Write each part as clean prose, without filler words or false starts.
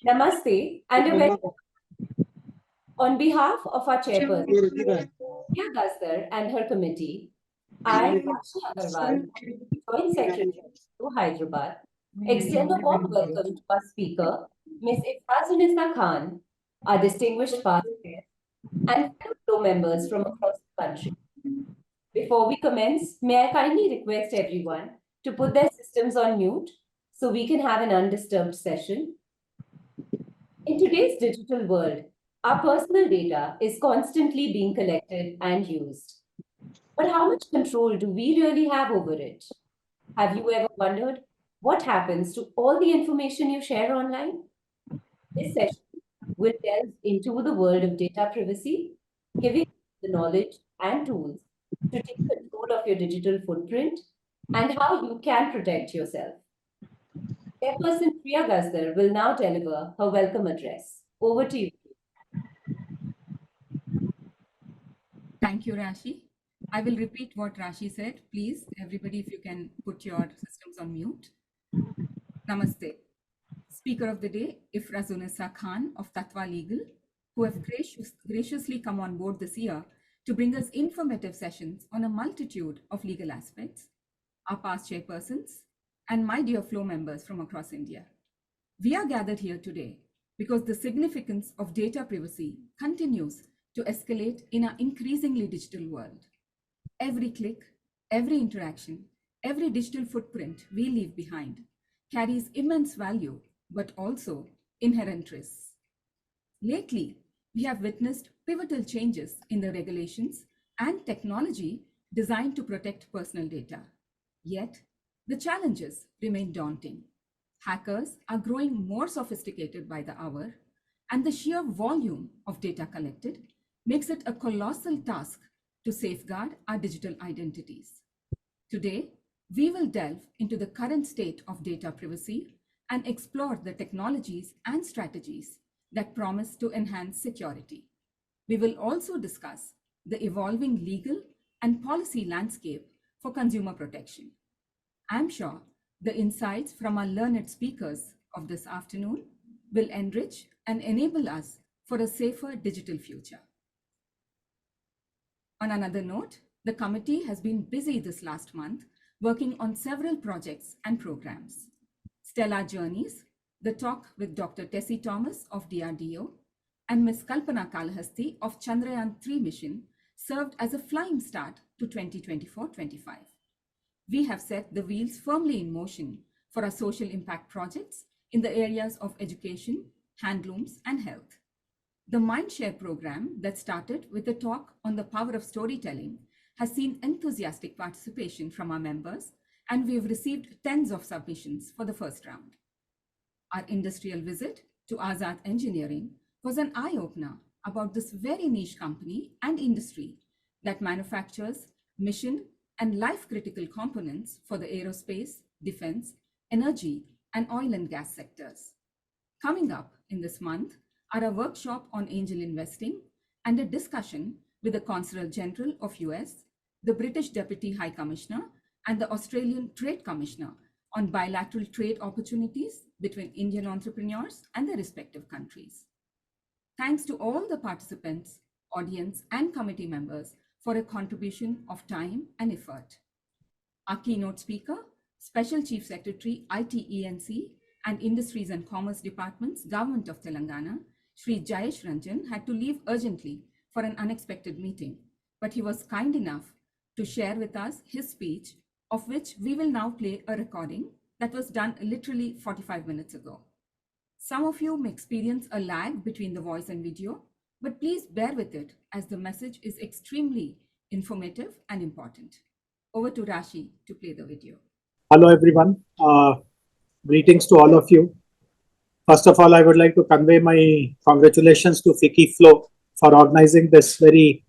Namaste and a very on behalf of our chairperson, Priya Gazdar and her committee, I, Rashi Agarwal, Joint Secretary to Hyderabad, extend a warm welcome to our speaker, Ms. Ifrazunisa Khan, our distinguished past guest, and fellow members from across the country. Before we commence, may I kindly request everyone to put their systems on mute so we can have an undisturbed session. In today's digital world, our personal data is constantly being collected and used. But how much control do we really have over it? Have you ever wondered what happens to all the information you share online? This session will delve into the world of data privacy, giving you the knowledge and tools to take control of your digital footprint and how you can protect yourself. Chairperson Priya Gazdar will now deliver her welcome address. Over to you. Thank you, Rashi. I will repeat what Rashi said. Please, everybody, if you can put your systems on mute. Namaste. Speaker of the day, Ifrazunisa Khan of Tatava Legal, who have graciously come on board this year to bring us informative sessions on a multitude of legal aspects, our past chairpersons, and my dear FLO members from across India. We are gathered here today because the significance of data privacy continues to escalate in our increasingly digital world. Every click, every interaction, every digital footprint we leave behind carries immense value, but also inherent risks. Lately, we have witnessed pivotal changes in the regulations and technology designed to protect personal data. Yet, the challenges remain daunting. Hackers are growing more sophisticated by the hour, and the sheer volume of data collected makes it a colossal task to safeguard our digital identities. Today, we will delve into the current state of data privacy and explore the technologies and strategies that promise to enhance security. We will also discuss the evolving legal and policy landscape for consumer protection. I'm sure the insights from our learned speakers of this afternoon will enrich and enable us for a safer digital future. On another note, the committee has been busy this last month working on several projects and programs. Stellar Journeys, the talk with Dr. Tessie Thomas of DRDO, and Ms. Kalpana Kalahasti of Chandrayaan-3 mission served as a flying start to 2024-25. We have set the wheels firmly in motion for our social impact projects in the areas of education, handlooms, and health. The Mindshare program that started with a talk on the power of storytelling has seen enthusiastic participation from our members, and we have received tens of submissions for the first round. Our industrial visit to Azad Engineering was an eye-opener about this very niche company and industry that manufactures mission and life-critical components for the aerospace, defense, energy, and oil and gas sectors. Coming up in this month are a workshop on angel investing and a discussion with the Consul General of US, the British Deputy High Commissioner, and the Australian Trade Commissioner on bilateral trade opportunities between Indian entrepreneurs and their respective countries. Thanks to all the participants, audience, and committee members for a contribution of time and effort. Our keynote speaker, Special Chief Secretary, ITENC and Industries and Commerce Departments, Government of Telangana, Shri Jayesh Ranjan, had to leave urgently for an unexpected meeting, but he was kind enough to share with us his speech, of which we will now play a recording that was done literally 45 minutes ago. Some of you may experience a lag between the voice and video, but please bear with it as the message is extremely informative and important. Over to Rashi to play the video. Hello everyone, greetings to all of you. First of all, I would like to convey my congratulations to FLO for organizing this very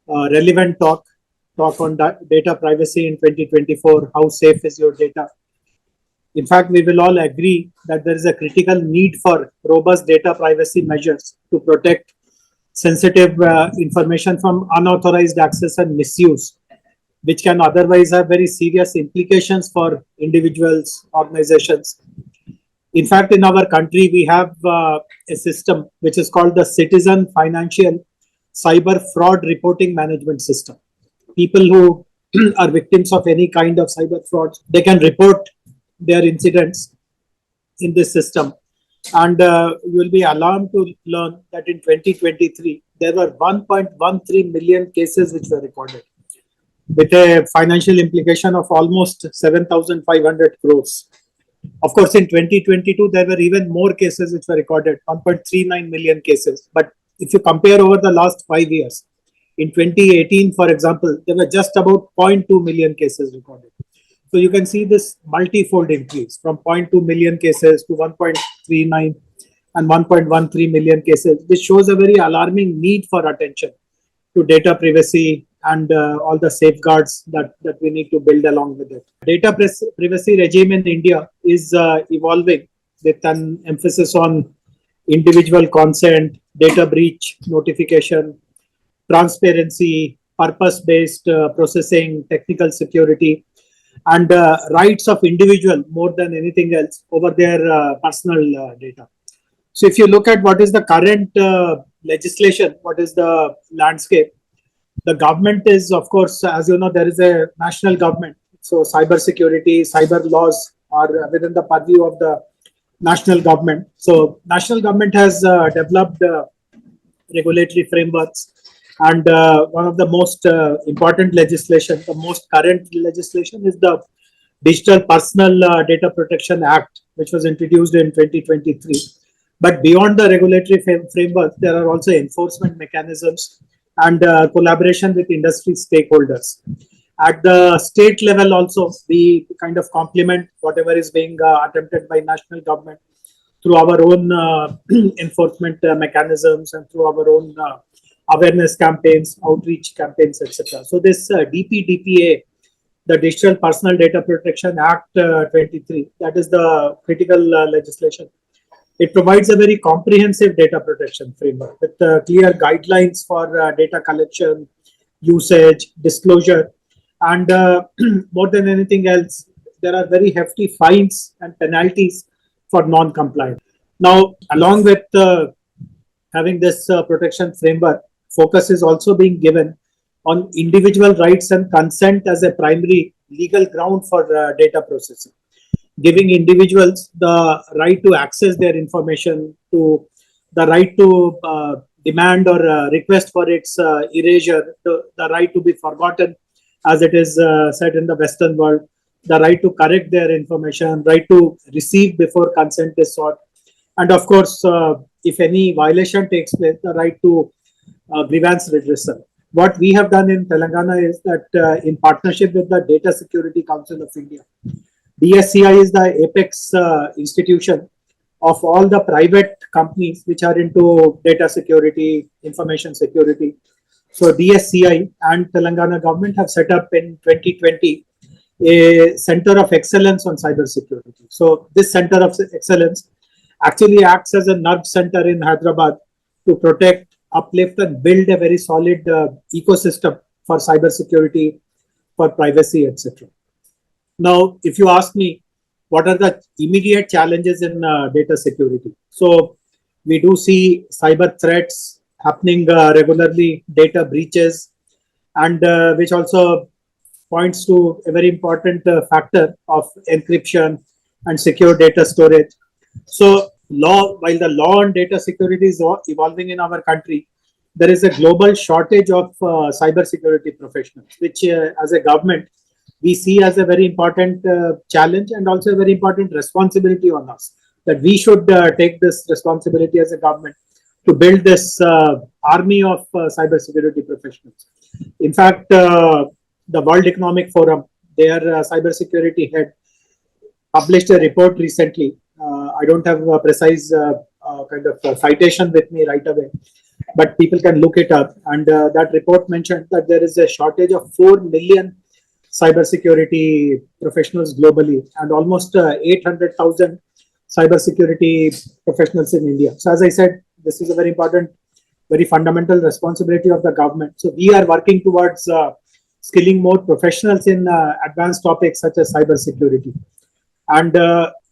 relevant talk on data privacy in 2024. How safe is your data? In fact, we will all agree that there is a critical need for robust data privacy measures to protect sensitive information from unauthorized access and misuse, which can otherwise have very serious implications for individuals, organizations, In fact, in our country, we have a system which is called the Citizen Financial Cyber Fraud Reporting Management System. People who are victims of any kind of cyber fraud, they can report their incidents in this system. And you will be alarmed to learn that in 2023, there were 1.13 million cases which were recorded, with a financial implication of almost 7,500 crores. Of course, in 2022, there were even more cases which were recorded, 1.39 million cases. But if you compare over the last 5 years, in 2018, for example, there were just about 0.2 million cases recorded. So you can see this multi-fold increase from 0.2 million cases to 1.39 and 1.13 million cases, which shows a very alarming need for attention to data privacy and all the safeguards that we need to build along with it. Data privacy regime in India is evolving with an emphasis on individual consent, data breach notification, transparency, purpose-based processing, technical security, and rights of individual more than anything else over their personal data. So if you look at what is the current legislation, what is the landscape, the government is, of course, as you know, there is a national government. So cyber security, cyber laws are within the purview of the national government. So national government has developed regulatory frameworks, and one of the most important legislation, the most current legislation, is the Digital Personal Data Protection Act, which was introduced in 2023. But beyond the regulatory framework, there are also enforcement mechanisms and collaboration with industry stakeholders. At the state level also, we kind of complement whatever is being attempted by national government through our own enforcement mechanisms and through our own awareness campaigns, outreach campaigns, etc. So this DPDPA, the Digital Personal Data Protection Act 23, that is the critical legislation. It provides a very comprehensive data protection framework with clear guidelines for data collection, usage, disclosure, and more than anything else, there are very hefty fines and penalties for non-compliance. Now, along with having this protection framework, focus is also being given on individual rights and consent as a primary legal ground for data processing, giving individuals the right to access their information, to the right to demand or request for its erasure, the right to be forgotten, as it is said in the Western world, the right to correct their information, right to receive before consent is sought, and of course, if any violation takes place, the right to grievance redressal. What we have done in Telangana is that in partnership with the Data Security Council of India, DSCI is the apex institution of all the private companies which are into data security, information security. So DSCI and Telangana government have set up in 2020 a center of excellence on cyber security. So this center of excellence actually acts as a nerve center in Hyderabad to protect, uplift, and build a very solid ecosystem for cyber security, for privacy, etc. Now, if you ask me, what are the immediate challenges in data security? So we do see cyber threats happening regularly, data breaches, and which also points to a very important factor of encryption and secure data storage. So while the law on data security is evolving in our country, there is a global shortage of cyber security professionals, which as a government, we see as a very important challenge and also a very important responsibility on us, that we should take this responsibility as a government to build this army of cybersecurity professionals. In fact, the World Economic Forum, their cybersecurity head, published a report recently. I don't have a precise kind of citation with me right away, but people can look it up. And that report mentioned that there is a shortage of 4 million cybersecurity professionals globally and almost 800,000 cybersecurity professionals in India. So as I said, this is a very important, very fundamental responsibility of the government. So we are working towards skilling more professionals in advanced topics such as cybersecurity. And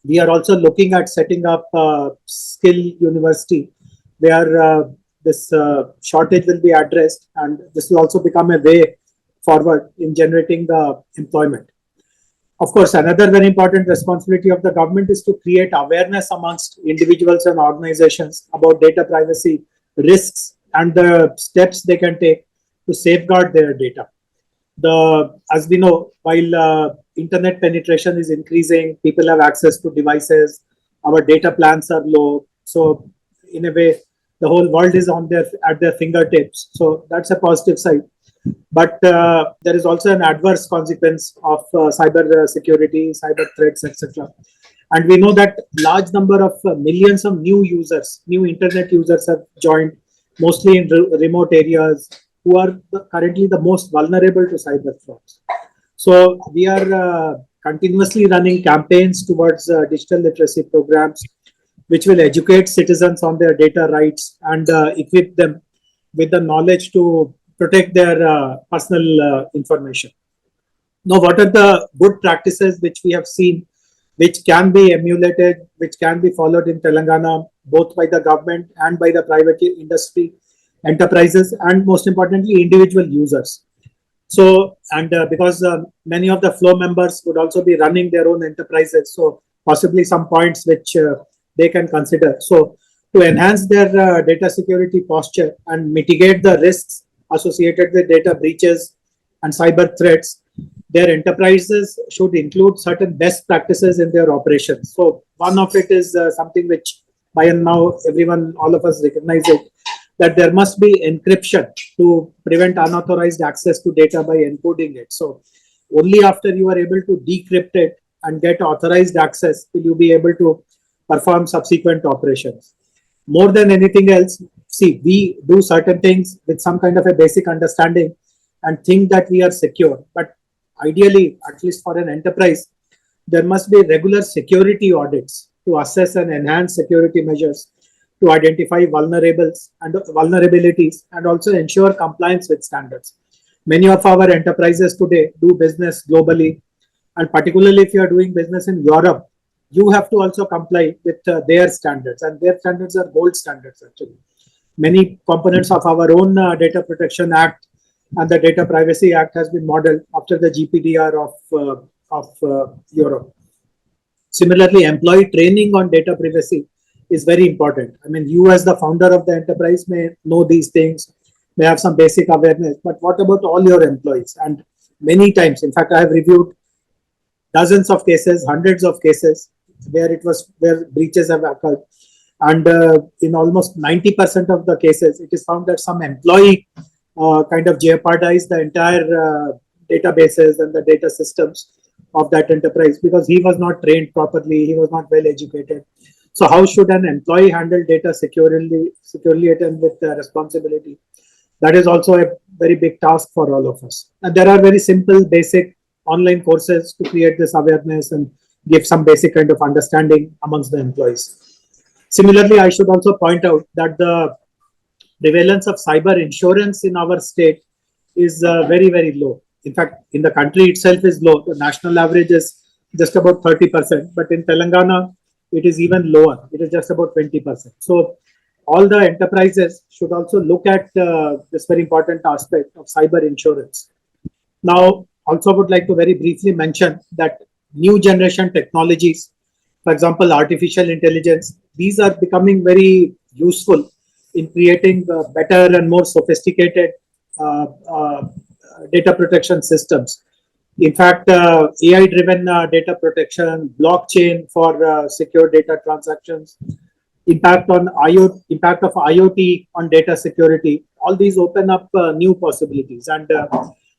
We are also looking at setting up a skill university where this shortage will be addressed, and this will also become a way forward in generating the employment. Of course, another very important responsibility of the government is to create awareness amongst individuals and organizations about data privacy risks and the steps they can take to safeguard their data. As we know, while internet penetration is increasing, people have access to devices, our data plans are low. So in a way, the whole world is at their fingertips. So that's a positive side. But there is also an adverse consequence of cyber security, cyber threats, etc. And we know that large number of millions of new users, new internet users have joined, mostly in remote areas, who are currently the most vulnerable to cyber frauds. So we are continuously running campaigns towards digital literacy programs, which will educate citizens on their data rights and equip them with the knowledge to protect their personal information. Now, what are the good practices which we have seen, which can be emulated, which can be followed in Telangana, both by the government and by the private industry, enterprises, and most importantly, individual users? So, and because many of the FLO members would also be running their own enterprises, so possibly some points which they can consider. So, to enhance their data security posture and mitigate the risks associated with data breaches and cyber threats, their enterprises should include certain best practices in their operations. So one of it is something which by and now everyone, all of us recognize it, that there must be encryption to prevent unauthorized access to data by encoding it. So only after you are able to decrypt it and get authorized access will you be able to perform subsequent operations. More than anything else, see, we do certain things with some kind of a basic understanding and think that we are secure. But ideally, at least for an enterprise, there must be regular security audits to assess and enhance security measures to identify vulnerabilities and also ensure compliance with standards. Many of our enterprises today do business globally, and particularly if you are doing business in Europe, you have to also comply with their standards, and their standards are gold standards actually. Many components of our own Data Protection Act and the Data Privacy Act has been modeled after the GPDR of Europe. Similarly, employee training on data privacy is very important. I mean, you as the founder of the enterprise may know these things, may have some basic awareness, but what about all your employees? And many times, in fact, I have reviewed dozens of cases, hundreds of cases where breaches have occurred, and in almost 90% of the cases, it is found that some employee kind of jeopardized the entire databases and the data systems of that enterprise because he was not trained properly, he was not well educated. So how should an employee handle data securely and with responsibility? That is also a very big task for all of us. And there are very simple, basic online courses to create this awareness and give some basic kind of understanding amongst the employees. Similarly, I should also point out that the prevalence of cyber insurance in our state is very, very low. In fact, in the country itself is low. The national average is just about 30%, but in Telangana, it is even lower. It is just about 20%. So all the enterprises should also look at this very important aspect of cyber insurance. Now, also would like to very briefly mention that new generation technologies, for example, artificial intelligence, these are becoming very useful in creating better and more sophisticated data protection systems. In fact, AI-driven data protection, blockchain for secure data transactions, impact of IoT on data security, all these open up new possibilities. And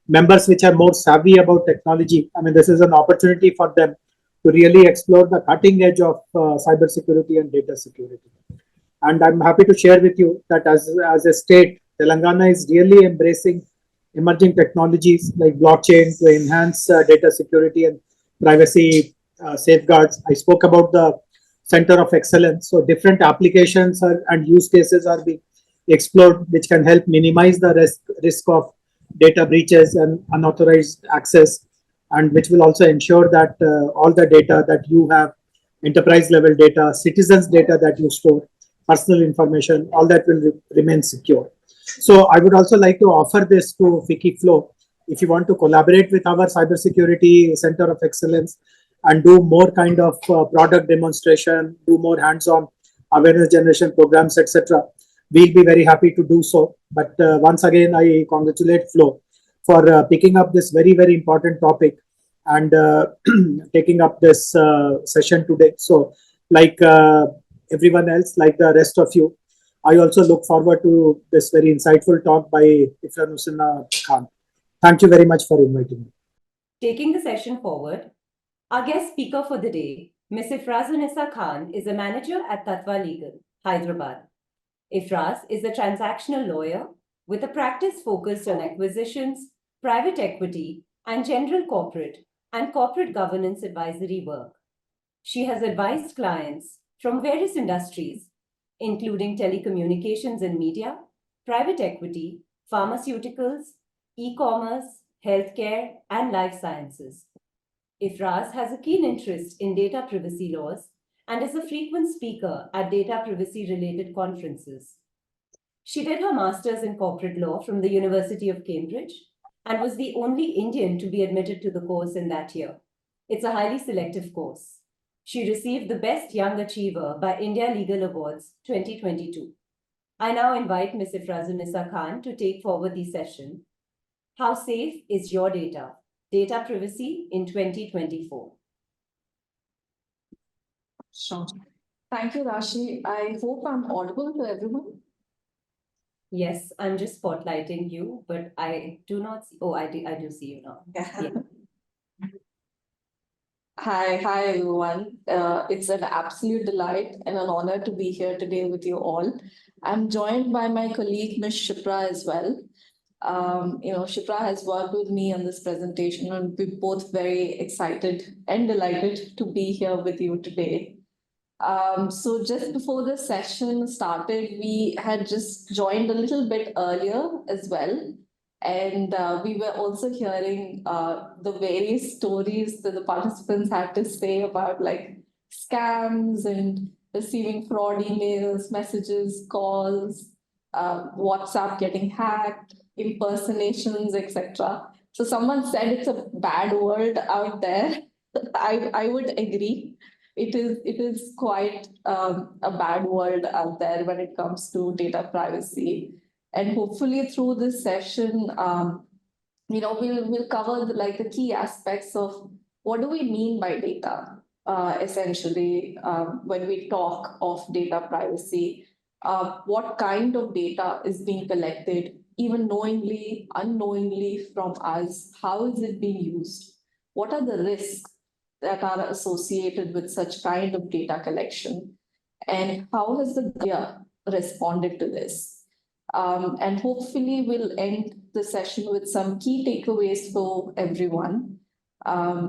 members which are more savvy about technology, I mean, this is an opportunity for them to really explore the cutting edge of cybersecurity and data security. And I'm happy to share with you that as a state, Telangana is really embracing emerging technologies like blockchain to enhance data security and privacy safeguards. I spoke about the Center of Excellence. So different applications and use cases are being explored, which can help minimize the risk of data breaches and unauthorized access, and which will also ensure that all the data that you have enterprise level data, citizens data that you store, personal information, all that will remain secure. So I would also like to offer this to FICCI FLO. If you want to collaborate with our cybersecurity center of excellence and do more kind of product demonstration, do more hands-on awareness generation programs, etc., we'll be very happy to do so. But once again, I congratulate FLO for picking up this very, very important topic and taking up this session today. So, like everyone else, like the rest of you, I also look forward to this very insightful talk by Ifran Hussain Khan. Thank you very much for inviting me. Taking the session forward, our guest speaker for the day, Ms. Ifrazunisa Khan, is a manager at Tatava Legal, Hyderabad. Ifraz is a transactional lawyer with a practice focused on acquisitions, private equity, and general corporate and corporate governance advisory work. She has advised clients from various industries, including telecommunications and media, private equity, pharmaceuticals, e-commerce, healthcare, and life sciences. Ifraz has a keen interest in data privacy laws and is a frequent speaker at data privacy related conferences. She did her master's in corporate law from the University of Cambridge and was the only Indian to be admitted to the course in that year. It's a highly selective course. She received the Best Young Achiever by India Legal Awards 2022. I now invite Ms. Ifrazunisa Khan to take forward the session. How safe is your data? Data privacy in 2024. Sure. Thank you, Rashi. I hope I'm audible to everyone. Yes, I'm just spotlighting you, but I do not see. Oh, I do see you now. Yeah. Hi, everyone. It's an absolute delight and an honor to be here today with you all. I'm joined by my colleague, Ms. Shipra, as well. Shipra has worked with me on this presentation, and we're both very excited and delighted to be here with you today. So just before the session started, we had just joined a little bit earlier as well. And we were also hearing the various stories that the participants had to say about like scams and receiving fraud emails, messages, calls, WhatsApp getting hacked, impersonations, etc. So someone said it's a bad world out there. I would agree. It is quite a bad world out there when it comes to data privacy. And hopefully through this session, we'll cover the key aspects of what do we mean by data, essentially, when we talk of data privacy, what kind of data is being collected, even knowingly, unknowingly from us, how is it being used? What are the risks that are associated with such kind of data collection? And how has the media responded to this? And hopefully we'll end the session with some key takeaways for everyone.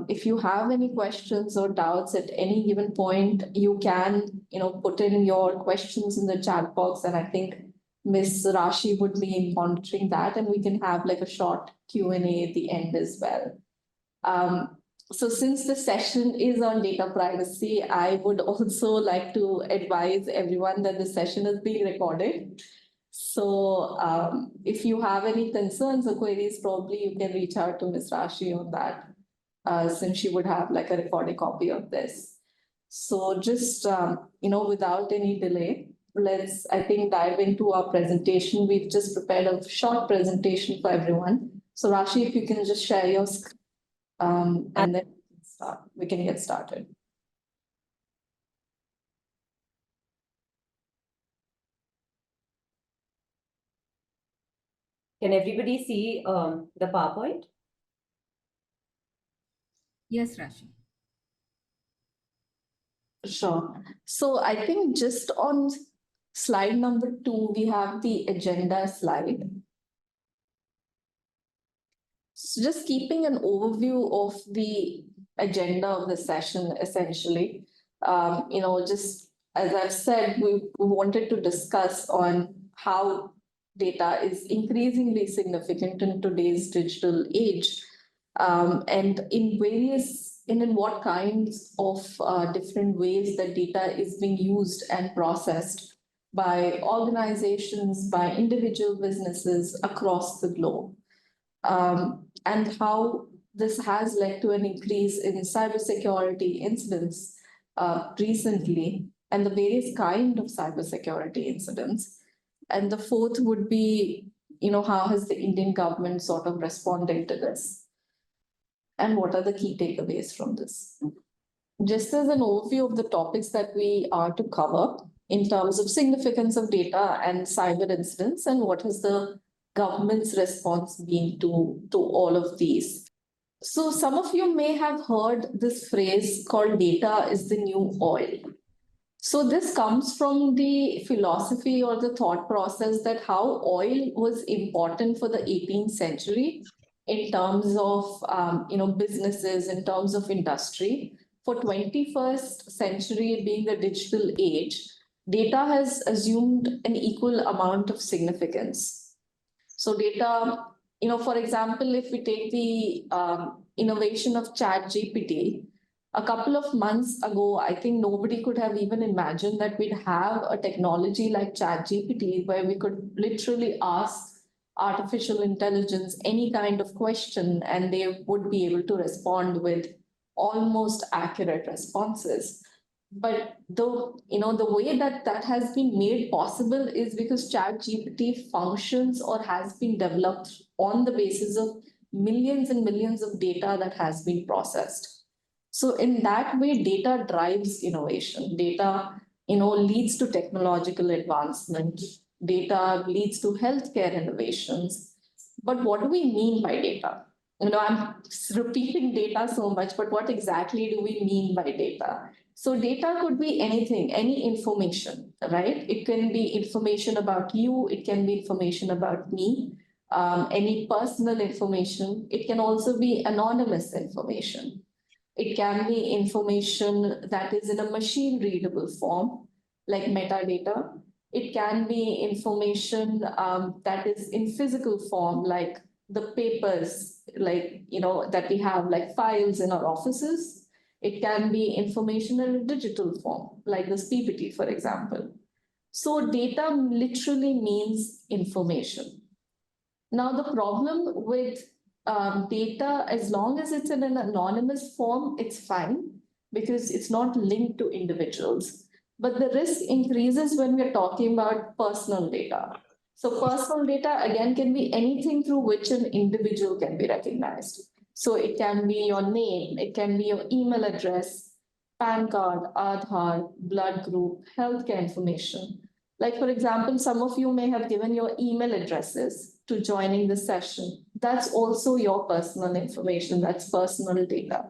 If you have any questions or doubts at any given point, you can, put in your questions in the chat box, and I think Ms. Rashi would be monitoring that, and we can have like a short Q&A at the end as well. So since the session is on data privacy, I would also like to advise everyone that the session is being recorded. So if you have any concerns or queries, probably you can reach out to Ms. Rashi on that, since she would have like a recorded copy of this. So just, without any delay, let's, I think, dive into our presentation. We've just prepared a short presentation for everyone. So Rashi, if you can just share your screen, and then we can get started. Can everybody see the PowerPoint? Yes, Rashi. Sure. So I think just on slide number 2, we have the agenda slide. So just keeping an overview of the agenda of the session, essentially, just as I've said, we wanted to discuss on how data is increasingly significant in today's digital age. and in what kinds of different ways that data is being used and processed by organizations, by individual businesses across the globe, and how this has led to an increase in cybersecurity incidents recently, and the various kind of cybersecurity incidents. And the fourth would be, how has the Indian government sort of responded to this? And what are the key takeaways from this? Just as an overview of the topics that we are to cover in terms of significance of data and cyber incidents, and what has the government's response been to all of these. So some of you may have heard this phrase called data is the new oil. So this comes from the philosophy or the thought process that how oil was important for the 18th century in terms of businesses, in terms of industry. For 21st century being the digital age, data has assumed an equal amount of significance. So data, for example, if we take the innovation of ChatGPT, a couple of months ago, I think nobody could have even imagined that we'd have a technology like ChatGPT where we could literally ask artificial intelligence any kind of question and they would be able to respond with almost accurate responses. But the way that has been made possible is because ChatGPT functions or has been developed on the basis of millions and millions of data that has been processed. So in that way, data drives innovation. Data, leads to technological advancement. Data leads to healthcare innovations. But what do we mean by data? I'm repeating data so much, but what exactly do we mean by data? So data could be anything, any information, right? It can be information about you. It can be information about me, any personal information. It can also be anonymous information. It can be information that is in a machine readable form, like metadata. It can be information that is in physical form, like the papers, that we have, like files in our offices. It can be information in a digital form, like this PPT, for example. So data literally means information. Now, the problem with data, as long as it's in an anonymous form, it's fine because it's not linked to individuals. But the risk increases when we're talking about personal data. So personal data, again, can be anything through which an individual can be recognized. So it can be your name, it can be your email address, PAN card, Aadhaar, blood group, healthcare information. Like, for example, some of you may have given your email addresses to joining the session. That's also your personal information, that's personal data.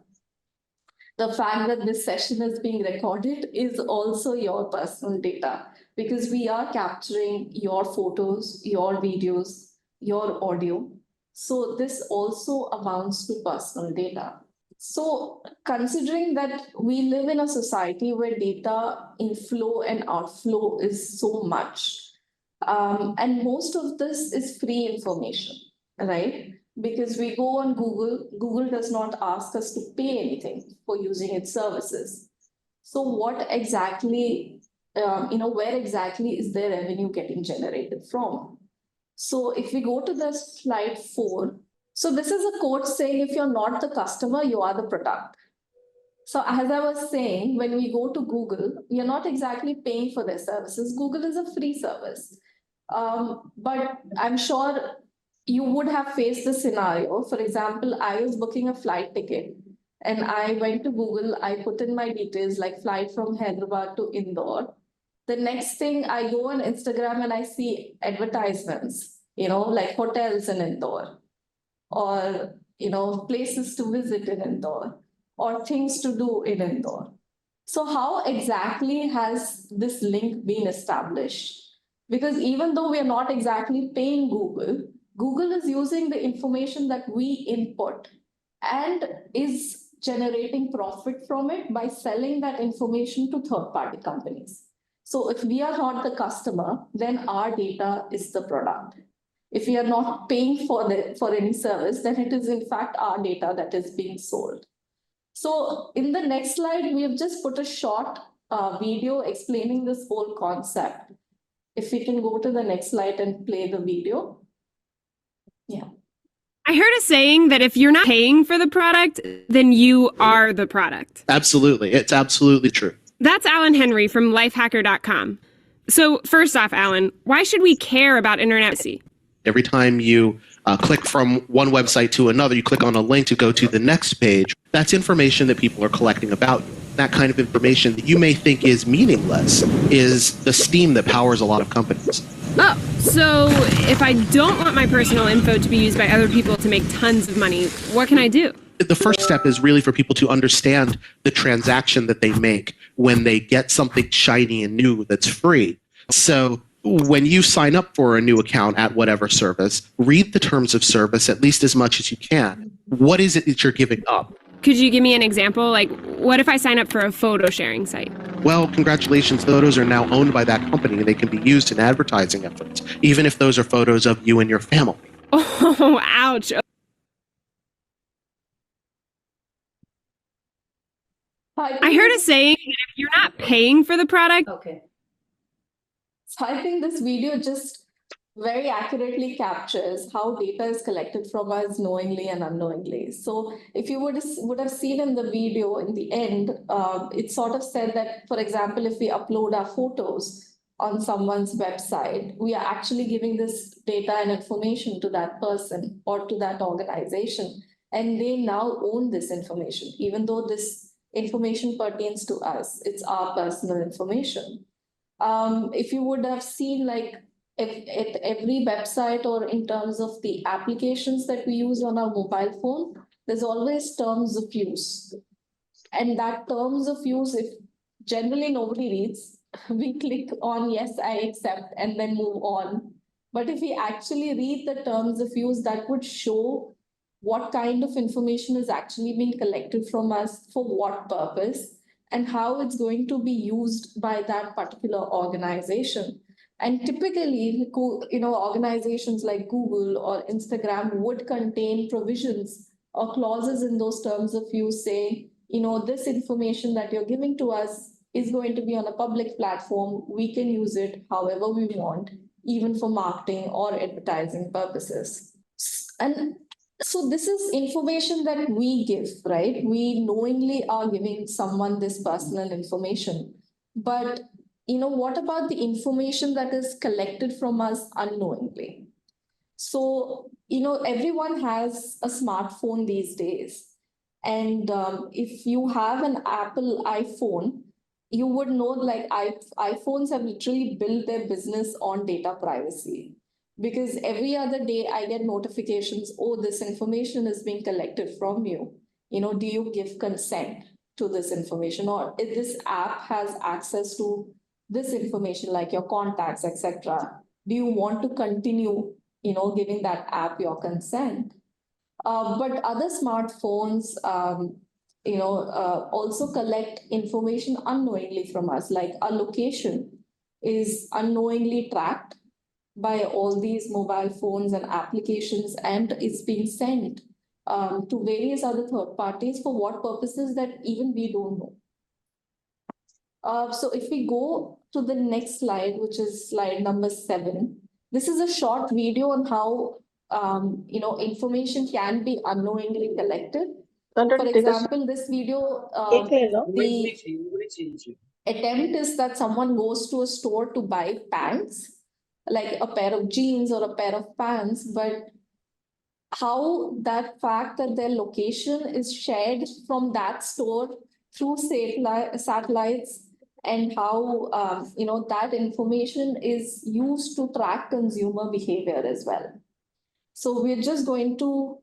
The fact that this session is being recorded is also your personal data because we are capturing your photos, your videos, your audio. So this also amounts to personal data. So considering that we live in a society where data inflow and outflow is so much, and most of this is free information, right? Because we go on Google, Google does not ask us to pay anything for using its services. So what exactly, where exactly is their revenue getting generated from? So if we go to the slide 4, so this is a quote saying, if you're not the customer, you are the product. So as I was saying, when we go to Google, you're not exactly paying for their services. Google is a free service. But I'm sure you would have faced the scenario. For example, I was booking a flight ticket and I went to Google, I put in my details like flight from Hyderabad to Indore. The next thing I go on Instagram and I see advertisements, like hotels in Indore or, places to visit in Indore or things to do in Indore. So how exactly has this link been established? Because even though we are not exactly paying Google, Google is using the information that we input and is generating profit from it by selling that information to third-party companies. So if we are not the customer, then our data is the product. If we are not paying for any service, then it is in fact our data that is being sold. So in the next slide, we have just put a short video explaining this whole concept. If we can go to the next slide and play the video. Yeah. I heard a saying that if you're not paying for the product, then you are the product. Absolutely. It's absolutely true. That's Alan Henry from lifehacker.com. So first off, Alan, why should we care about internet privacy? Every time you click from one website to another, you click on a link to go to the next page. That's information that people are collecting about you. That kind of information that you may think is meaningless is the steam that powers a lot of companies. Oh, so if I don't want my personal info to be used by other people to make tons of money, what can I do? The first step is really for people to understand the transaction that they make when they get something shiny and new that's free. So when you sign up for a new account at whatever service, read the terms of service at least as much as you can. What is it that you're giving up? Could you give me an example? Like, what if I sign up for a photo sharing site? Well, congratulations, photos are now owned by that company and they can be used in advertising efforts, even if those are photos of you and your family. Oh, ouch. I heard a saying that if you're not paying for the product. Okay. So I think this video just very accurately captures how data is collected from us knowingly and unknowingly. So if you would have seen in the video in the end, it sort of said that, for example, if we upload our photos on someone's website, we are actually giving this data and information to that person or to that organization. And they now own this information, even though this information pertains to us. It's our personal information. If you would have seen, like, at every website or in terms of the applications that we use on our mobile phone, there's always terms of use. And that terms of use, if generally nobody reads, we click on yes, I accept, and then move on. But if we actually read the terms of use, that would show what kind of information is actually being collected from us, for what purpose, and how it's going to be used by that particular organization. And typically, organizations like Google or Instagram would contain provisions or clauses in those terms of use saying, this information that you're giving to us is going to be on a public platform. We can use it however we want, even for marketing or advertising purposes. And so this is information that we give, right? We knowingly are giving someone this personal information. But what about the information that is collected from us unknowingly? So, everyone has a smartphone these days. And if you have an Apple iPhone, you would know, like, iPhones have literally built their business on data privacy. Because every other day I get notifications, oh, this information is being collected from you. Do you give consent to this information? Or if this app has access to this information, like your contacts, etc., do you want to continue, giving that app your consent? But other smartphones, also collect information unknowingly from us, like our location is unknowingly tracked by all these mobile phones and applications, and it's being sent to various other third parties for what purposes that even we don't know. So if we go to the next slide, which is slide number 7, this is a short video on how information can be unknowingly collected. For example, this video, the attempt is that someone goes to a store to buy pants, like a pair of jeans or a pair of pants, but how that fact that their location is shared from that store through satellites, and how that information is used to track consumer behavior as well. So we're just going to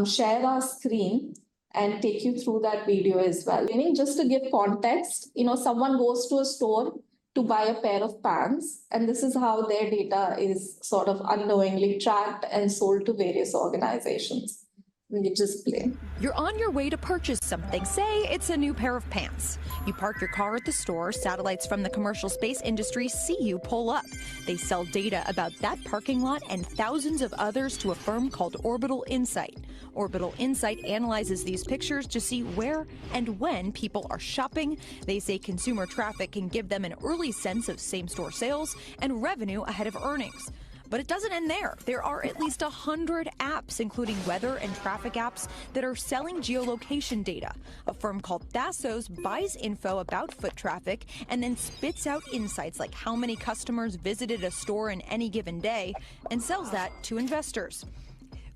share our screen and take you through that video as well. Just to give context, someone goes to a store to buy a pair of pants, and this is how their data is sort of unknowingly tracked and sold to various organizations. We just play. You're on your way to purchase something. Say it's a new pair of pants. You park your car at the store. Satellites from the commercial space industry see you pull up. They sell data about that parking lot and thousands of others to a firm called Orbital Insight. Orbital Insight analyzes these pictures to see where and when people are shopping. They say consumer traffic can give them an early sense of same-store sales and revenue ahead of earnings. But it doesn't end there. There are at least 100 apps, including weather and traffic apps, that are selling geolocation data. A firm called Thasos buys info about foot traffic and then spits out insights like how many customers visited a store in any given day and sells that to investors.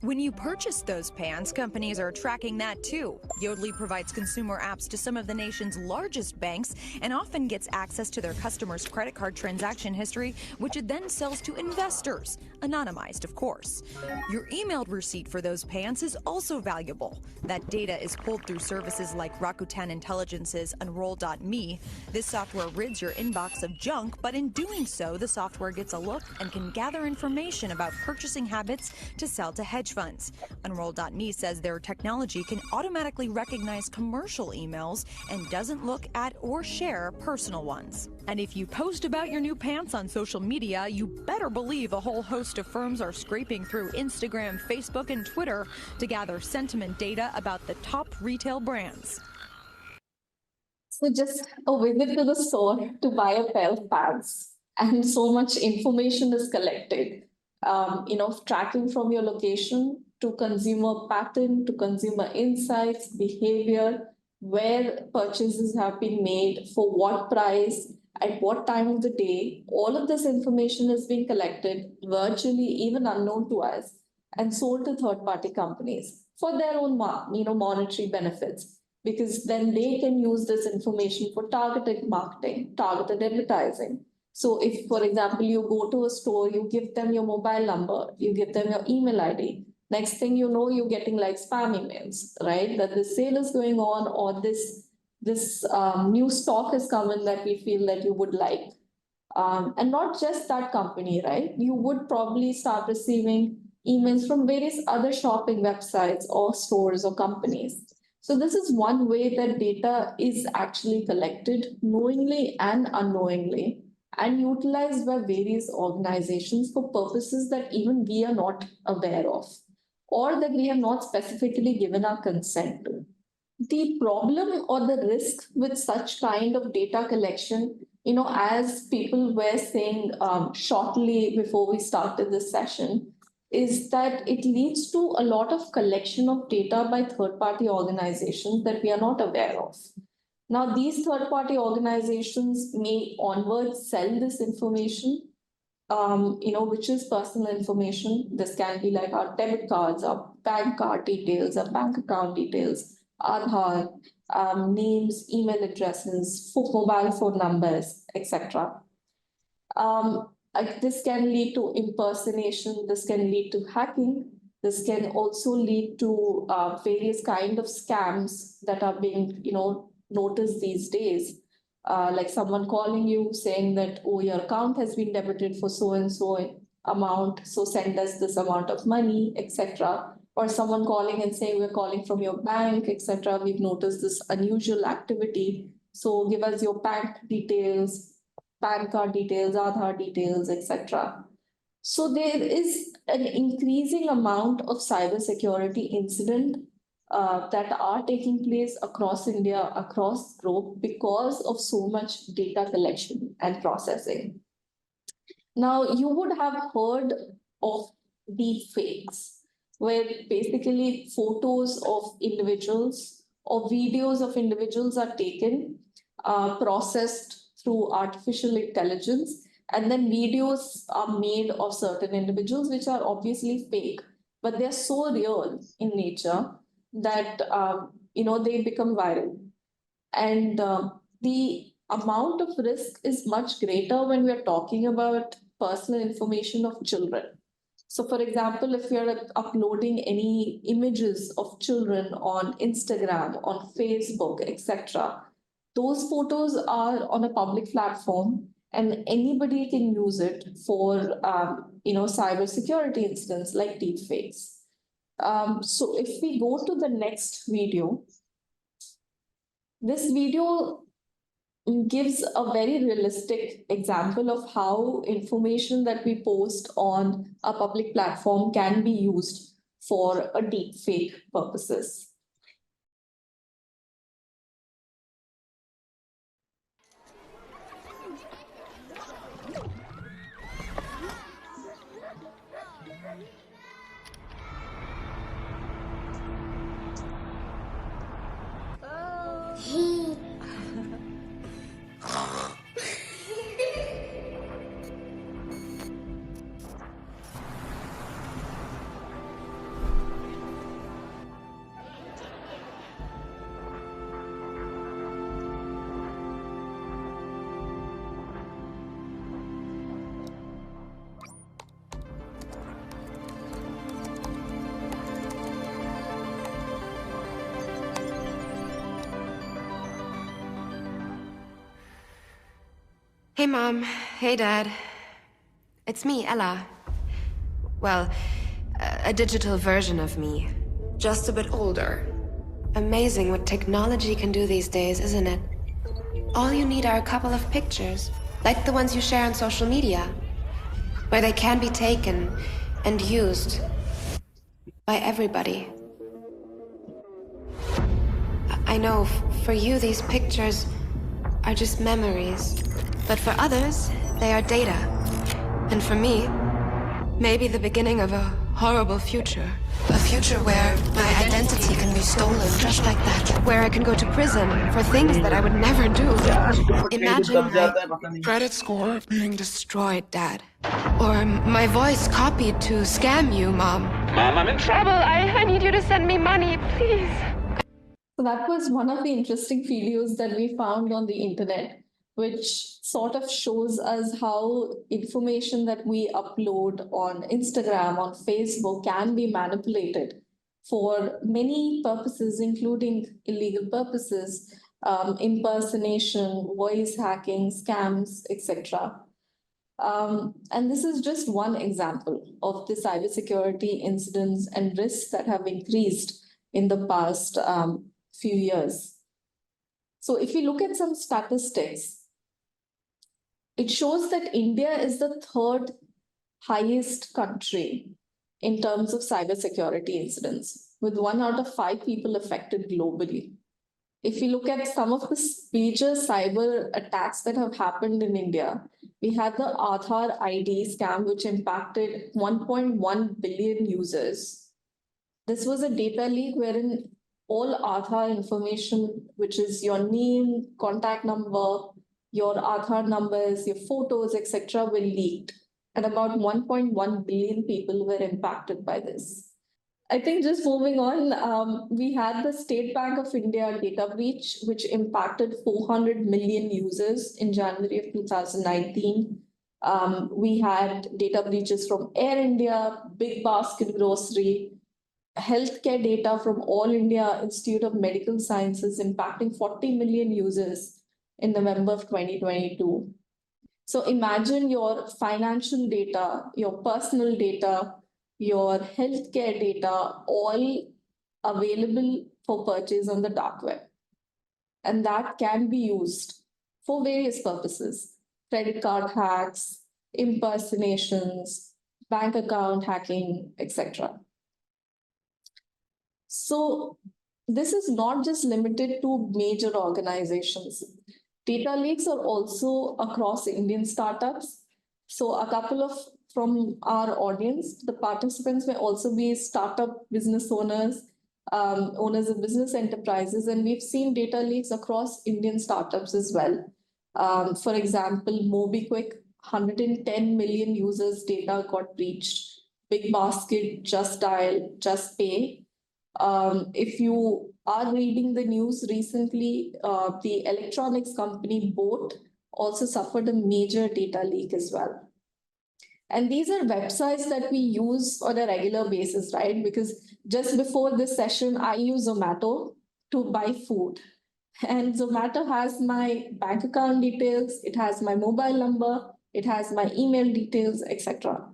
When you purchase those pants, companies are tracking that too. Yodlee provides consumer apps to some of the nation's largest banks and often gets access to their customers' credit card transaction history, which it then sells to investors, anonymized, of course. Your emailed receipt for those pants is also valuable. That data is pulled through services like Rakuten Intelligence's Unroll.me. This software rids your inbox of junk, but in doing so, the software gets a look and can gather information about purchasing habits to sell to hedge funds. Unroll.me says their technology can automatically recognize commercial emails and doesn't look at or share personal ones. And if you post about your new pants on social media, you better believe a whole host of firms are scraping through Instagram, Facebook, and Twitter to gather sentiment data about the top retail brands. So just a visit to the store to buy a pair of pants, and so much information is collected. Tracking from your location to consumer pattern, to consumer insights, behavior, where purchases have been made, for what price, at what time of the day. All of this information is being collected virtually, even unknown to us, and sold to third-party companies for their own, monetary benefits, because then they can use this information for targeted marketing, targeted advertising. So if, for example, you go to a store, you give them your mobile number, you give them your email ID. Next thing you know, you're getting like spam emails, right? That this sale is going on, or this new stock is coming that we feel that you would like. And not just that company, right? You would probably start receiving emails from various other shopping websites or stores or companies. So this is one way that data is actually collected knowingly and unknowingly, and utilized by various organizations for purposes that even we are not aware of, or that we have not specifically given our consent to. The problem or the risk with such kind of data collection, as people were saying shortly before we started this session, is that it leads to a lot of collection of data by third-party organizations that we are not aware of. Now, these third-party organizations may onwards sell this information, which is personal information. This can be like our debit cards, our bank card details, our bank account details, Aadhaar, names, email addresses, mobile phone numbers, etc. This can lead to impersonation. This can lead to hacking. This can also lead to various kind of scams that are being, noticed these days. Like someone calling you saying that, oh, your account has been debited for so and so amount, so send us this amount of money, etc. Or someone calling and saying, we're calling from your bank, etc. We've noticed this unusual activity, so give us your bank details, PAN card details, Aadhaar details, etc. So there is an increasing amount of cybersecurity incident that are taking place across India, across globe, because of so much data collection and processing. Now, you would have heard of deep fakes, where basically photos of individuals or videos of individuals are taken, processed through artificial intelligence, and then videos are made of certain individuals, which are obviously fake, but they're so real in nature that they become viral. And the amount of risk is much greater when we're talking about personal information of children. So for example, if you're uploading any images of children on Instagram, on Facebook, etc., those photos are on a public platform, and anybody can use it for cybersecurity incidents like deepfakes. So if we go to the next video, this video gives a very realistic example of how information that we post on a public platform can be used for a deep fake purposes. Hey, Mom. Hey, Dad. It's me, Ella. Well, a digital version of me. Just a bit older. Amazing what technology can do these days, isn't it? All you need are a couple of pictures, like the ones you share on social media, where they can be taken and used by everybody. I know, for you, these pictures are just memories. But for others, they are data. And for me, maybe the beginning of a horrible future. A future where my identity can be stolen just like that. Where I can go to prison for things that I would never do. Imagine my credit score being destroyed, Dad. Or my voice copied to scam you, Mom. Mom, I'm in trouble. I need you to send me money, please. So that was one of the interesting videos that we found on the internet, which sort of shows us how information that we upload on Instagram, on Facebook can be manipulated for many purposes, including illegal purposes, impersonation, voice hacking, scams, etc. And this is just one example of the cybersecurity incidents and risks that have increased in the past few years. So if we look at some statistics, it shows that India is the third highest country in terms of cybersecurity incidents, with 1 out of 5 people affected globally. If we look at some of the major cyber attacks that have happened in India, we had the Aadhaar ID scam, which impacted 1.1 billion users. This was a data leak wherein all Aadhaar information, which is your name, contact number, your Aadhaar numbers, your photos, etc., were leaked. And about 1.1 billion people were impacted by this. I think just moving on, we had the State Bank of India data breach, which impacted 400 million users in January of 2019. We had data breaches from Air India, Big Basket Grocery, healthcare data from All India Institute of Medical Sciences impacting 40 million users in November of 2022. So imagine your financial data, your personal data, your healthcare data, all available for purchase on the dark web. And that can be used for various purposes: credit card hacks, impersonations, bank account hacking, etc. So this is not just limited to major organizations. Data leaks are also across Indian startups. So a couple of from our audience, the participants may also be startup business owners, owners of business enterprises, and we've seen data leaks across Indian startups as well. For example, MobiKwik, 110 million users' data got breached. Big Basket, Just Dial, Just Pay. If you are reading the news recently, the electronics company Boat also suffered a major data leak as well. And these are websites that we use on a regular basis, right? Because just before this session, I use Zomato to buy food. And Zomato has my bank account details, it has my mobile number, it has my email details, etc.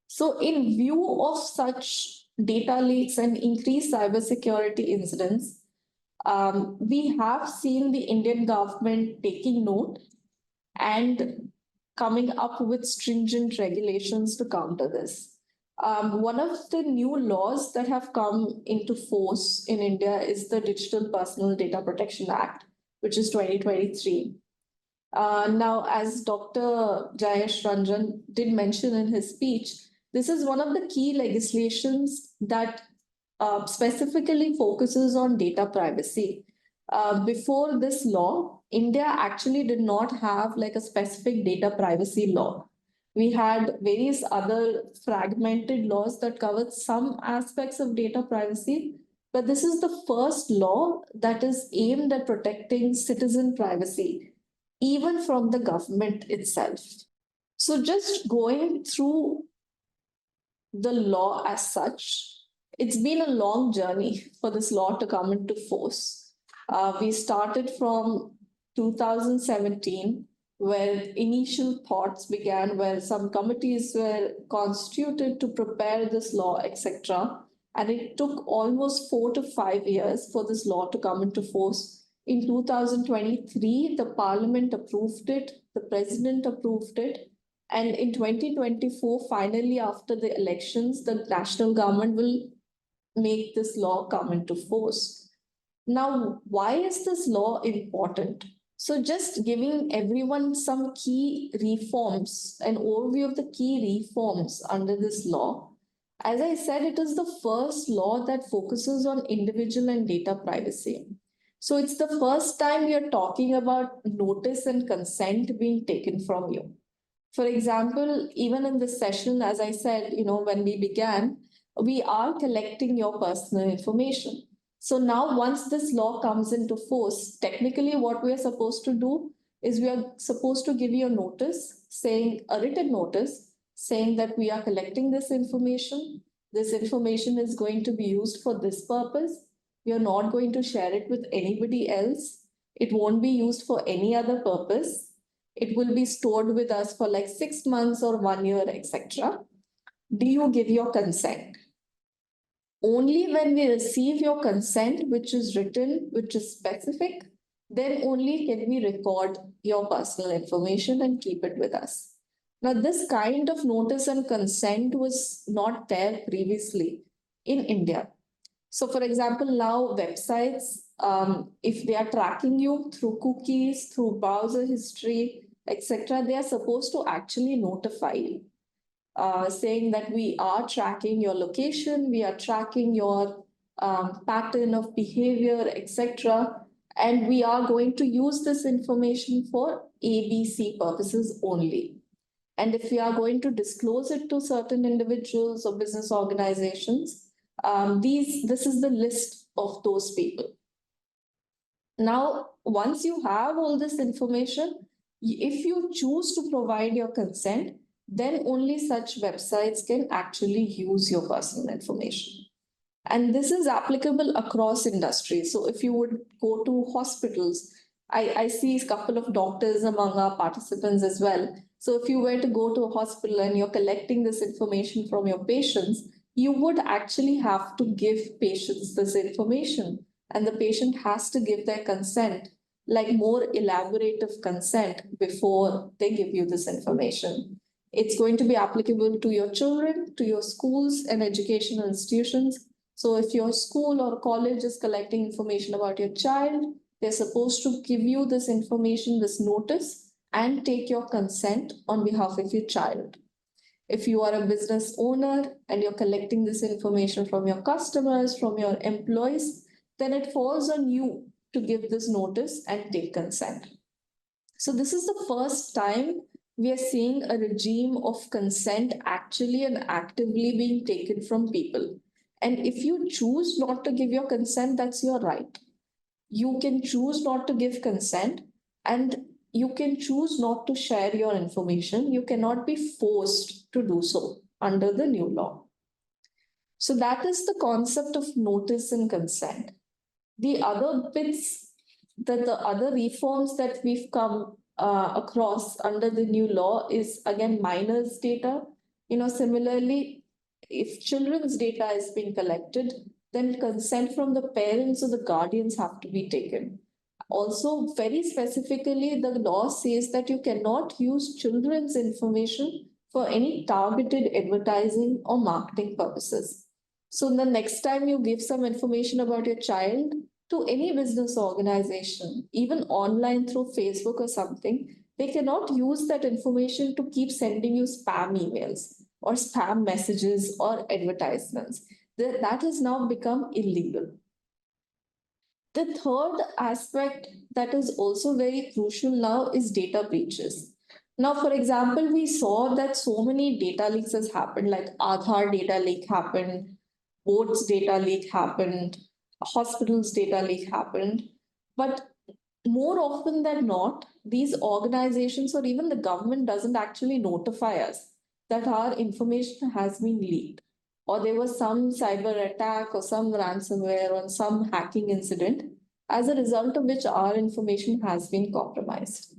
So in view of such data leaks and increased cybersecurity incidents, we have seen the Indian government taking note and coming up with stringent regulations to counter this. One of the new laws that have come into force in India is the Digital Personal Data Protection Act, which is 2023. Now, as Dr. Jayesh Ranjan did mention in his speech, this is one of the key legislations that specifically focuses on data privacy. Before this law, India actually did not have like a specific data privacy law. We had various other fragmented laws that covered some aspects of data privacy, but this is the first law that is aimed at protecting citizen privacy, even from the government itself. So just going through the law as such, it's been a long journey for this law to come into force. We started from 2017, where initial thoughts began, where some committees were constituted to prepare this law, etc. And it took almost 4 to 5 years for this law to come into force. In 2023, the parliament approved it, the president approved it, and in 2024, finally, after the elections, the national government will make this law come into force. Now, why is this law important? So just giving everyone some key reforms, an overview of the key reforms under this law. As I said, it is the first law that focuses on individual and data privacy. So it's the first time we are talking about notice and consent being taken from you. For example, even in this session, as I said, when we began, we are collecting your personal information. So now once this law comes into force, technically what we are supposed to do is we are supposed to give you a notice, saying a written notice, saying that we are collecting this information. This information is going to be used for this purpose. We are not going to share it with anybody else. It won't be used for any other purpose. It will be stored with us for like 6 months or 1 year, etc. Do you give your consent? Only when we receive your consent, which is written, which is specific, then only can we record your personal information and keep it with us. Now, this kind of notice and consent was not there previously in India. So, for example, now websites, if they are tracking you through cookies, through browser history, etc., they are supposed to actually notify you. Saying that we are tracking your location, we are tracking your pattern of behavior, etc. And we are going to use this information for ABC purposes only. And if we are going to disclose it to certain individuals or business organizations, this is the list of those people. Now, once you have all this information, if you choose to provide your consent, then only such websites can actually use your personal information. And this is applicable across industries. So if you would go to hospitals, I see a couple of doctors among our participants as well. So if you were to go to a hospital and you're collecting this information from your patients, you would actually have to give patients this information. And the patient has to give their consent, like more elaborative consent before they give you this information. It's going to be applicable to your children, to your schools and educational institutions. So if your school or college is collecting information about your child, they're supposed to give you this information, this notice, and take your consent on behalf of your child. If you are a business owner and you're collecting this information from your customers, from your employees, then it falls on you to give this notice and take consent. So this is the first time we are seeing a regime of consent actually and actively being taken from people. And if you choose not to give your consent, that's your right. You can choose not to give consent, and you can choose not to share your information. You cannot be forced to do so under the new law. So that is the concept of notice and consent. The other bits, the other reforms that we've come across under the new law is again minors data. Similarly, if children's data is being collected, then consent from the parents or the guardians have to be taken. Also, very specifically, the law says that you cannot use children's information for any targeted advertising or marketing purposes. So the next time you give some information about your child to any business organization, even online through Facebook or something, they cannot use that information to keep sending you spam emails or spam messages or advertisements. That has now become illegal. The third aspect that is also very crucial now is data breaches. Now, for example, we saw that so many data leaks has happened, like Aadhaar data leak happened, boards data leak happened, hospitals data leak happened. But more often than not, these organizations or even the government doesn't actually notify us that our information has been leaked, or there was some cyber attack or some ransomware or some hacking incident, as a result of which our information has been compromised.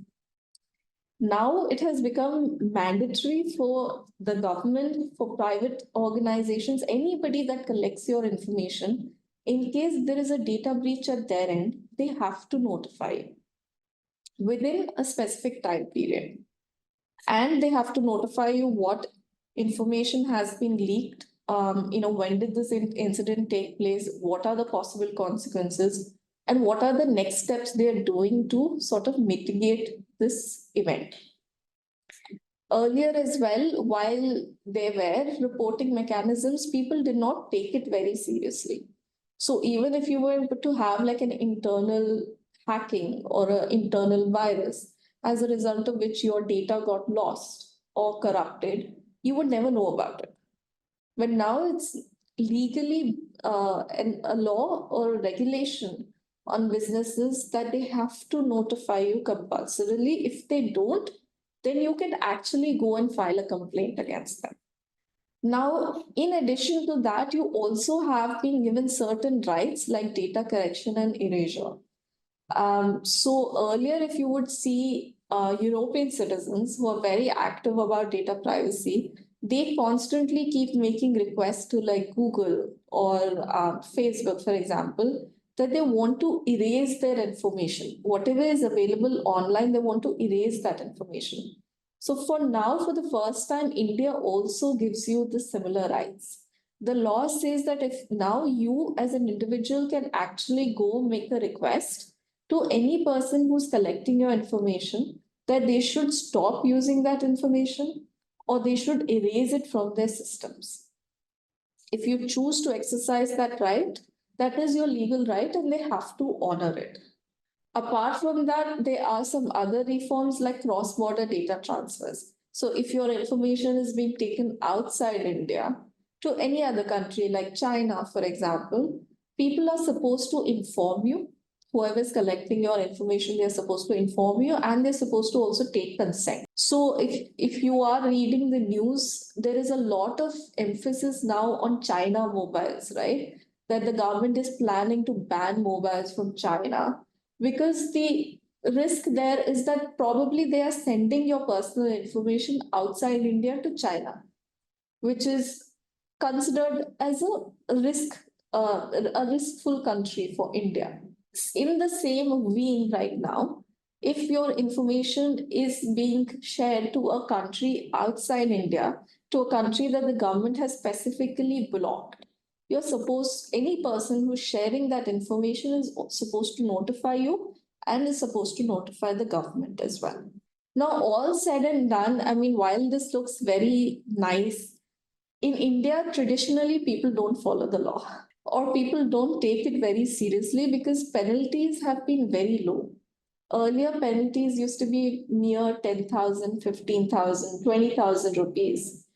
Now it has become mandatory for the government, for private organizations, anybody that collects your information, in case there is a data breach at their end, they have to notify you within a specific time period. And they have to notify you what information has been leaked. When did this incident take place? What are the possible consequences? And what are the next steps they are doing to sort of mitigate this event? Earlier as well, while there were reporting mechanisms, people did not take it very seriously. So even if you were to have like an internal hacking or an internal virus, as a result of which your data got lost or corrupted, you would never know about it. But now it's legally a law or regulation on businesses that they have to notify you compulsorily. If they don't, then you can actually go and file a complaint against them. Now, in addition to that, you also have been given certain rights like data correction and erasure. So earlier, if you would see European citizens who are very active about data privacy, they constantly keep making requests to like Google or Facebook, for example, that they want to erase their information. Whatever is available online, they want to erase that information. So for now, for the first time, India also gives you the similar rights. The law says that if now you as an individual can actually go make a request to any person who's collecting your information that they should stop using that information or they should erase it from their systems. If you choose to exercise that right, that is your legal right and they have to honor it. Apart from that, there are some other reforms like cross-border data transfers. So if your information is being taken outside India to any other country like China, for example, people are supposed to inform you. Whoever is collecting your information, they're supposed to inform you and they're supposed to also take consent. So if you are reading the news, there is a lot of emphasis now on China mobiles, right? That the government is planning to ban mobiles from China because the risk there is that probably they are sending your personal information outside India to China, which is considered as a riskful country for India. In the same vein right now, if your information is being shared to a country outside India, to a country that the government has specifically blocked, you're supposed, any person who's sharing that information is supposed to notify you and is supposed to notify the government as well. Now, all said and done, I mean, while this looks very nice, in India, traditionally, people don't follow the law or people don't take it very seriously because penalties have been very low. Earlier, penalties used to be near 10,000, 15,000, 20,000 rupees.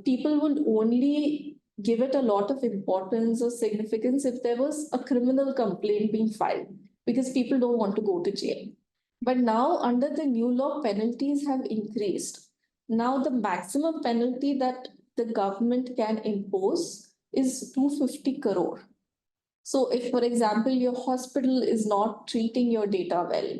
People would only give it a lot of importance or significance if there was a criminal complaint being filed because people don't want to go to jail. But now, under the new law, penalties have increased. Now, the maximum penalty that the government can impose is 250 crore. So if, for example, your hospital is not treating your data well,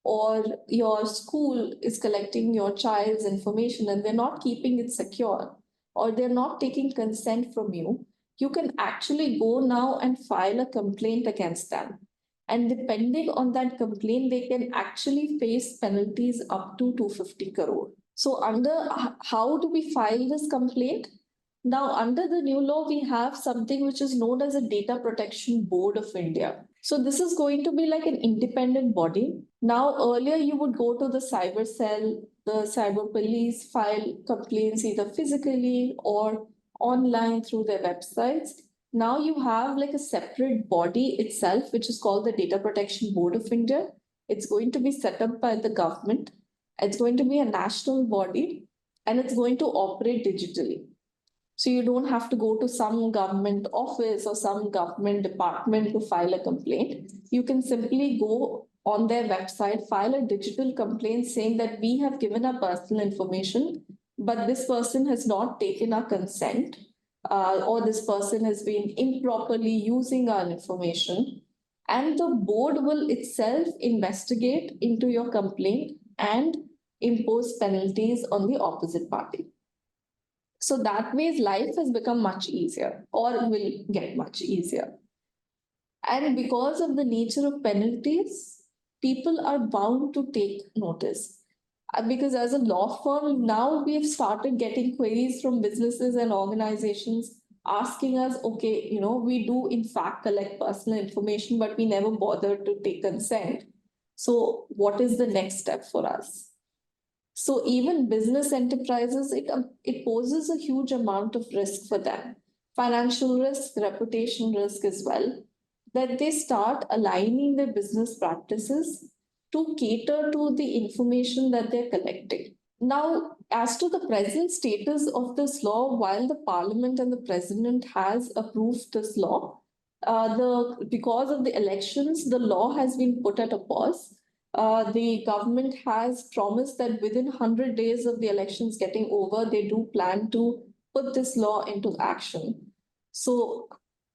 or your school is collecting your child's information and they're not keeping it secure, or they're not taking consent from you, you can actually go now and file a complaint against them. And depending on that complaint, they can actually face penalties up to 250 crore. So how do we file this complaint? Now, under the new law, we have something which is known as a Data Protection Board of India. So this is going to be like an independent body. Now, earlier you would go to the cyber cell, the cyber police, file complaints either physically or online through their websites. Now you have like a separate body itself, which is called the Data Protection Board of India. It's going to be set up by the government. It's going to be a national body and it's going to operate digitally. So you don't have to go to some government office or some government department to file a complaint. You can simply go on their website, file a digital complaint saying that we have given our personal information, but this person has not taken our consent, or this person has been improperly using our information. And the board will itself investigate into your complaint and impose penalties on the opposite party. So that way, life has become much easier or will get much easier. And because of the nature of penalties, people are bound to take notice. Because as a law firm, now we have started getting queries from businesses and organizations asking us, okay, we do in fact collect personal information, but we never bothered to take consent. So what is the next step for us? So even business enterprises, it poses a huge amount of risk for them. Financial risk, reputation risk as well, that they start aligning their business practices to cater to the information that they're collecting. Now, as to the present status of this law, while the Parliament and the President has approved this law, because of the elections, the law has been put at a pause. The government has promised that within 100 days of the elections getting over, they do plan to put this law into action. So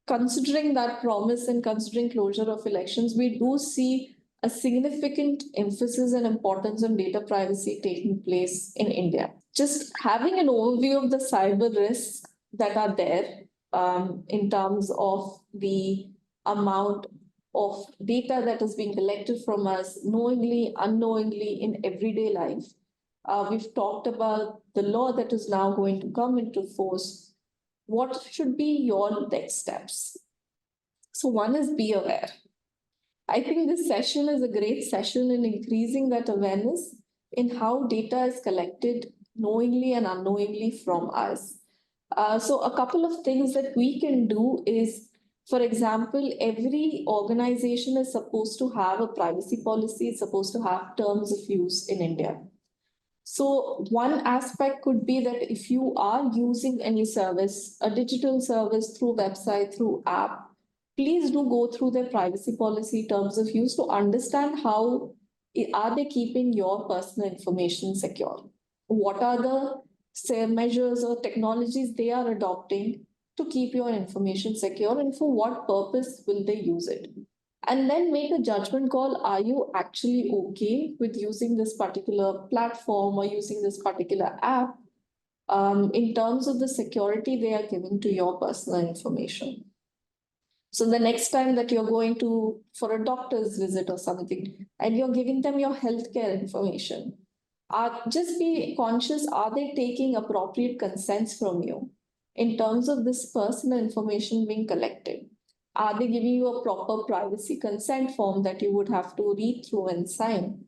considering that promise and considering closure of elections, we do see a significant emphasis and importance on data privacy taking place in India. Just having an overview of the cyber risks that are there in terms of the amount of data that is being collected from us knowingly, unknowingly in everyday life. We've talked about the law that is now going to come into force. What should be your next steps? So one is be aware. I think this session is a great session in increasing that awareness in how data is collected knowingly and unknowingly from us. So a couple of things that we can do is, for example, every organization is supposed to have a privacy policy, it's supposed to have terms of use in India. So one aspect could be that if you are using any service, a digital service through website, through app, please do go through their privacy policy terms of use to understand how are they keeping your personal information secure. What are the measures or technologies they are adopting to keep your information secure, and for what purpose will they use it? And then make a judgment call. Are you actually okay with using this particular platform or using this particular app in terms of the security they are giving to your personal information? So the next time that you're going for a doctor's visit or something, and you're giving them your healthcare information, just be conscious, are they taking appropriate consents from you in terms of this personal information being collected? Are they giving you a proper privacy consent form that you would have to read through and sign?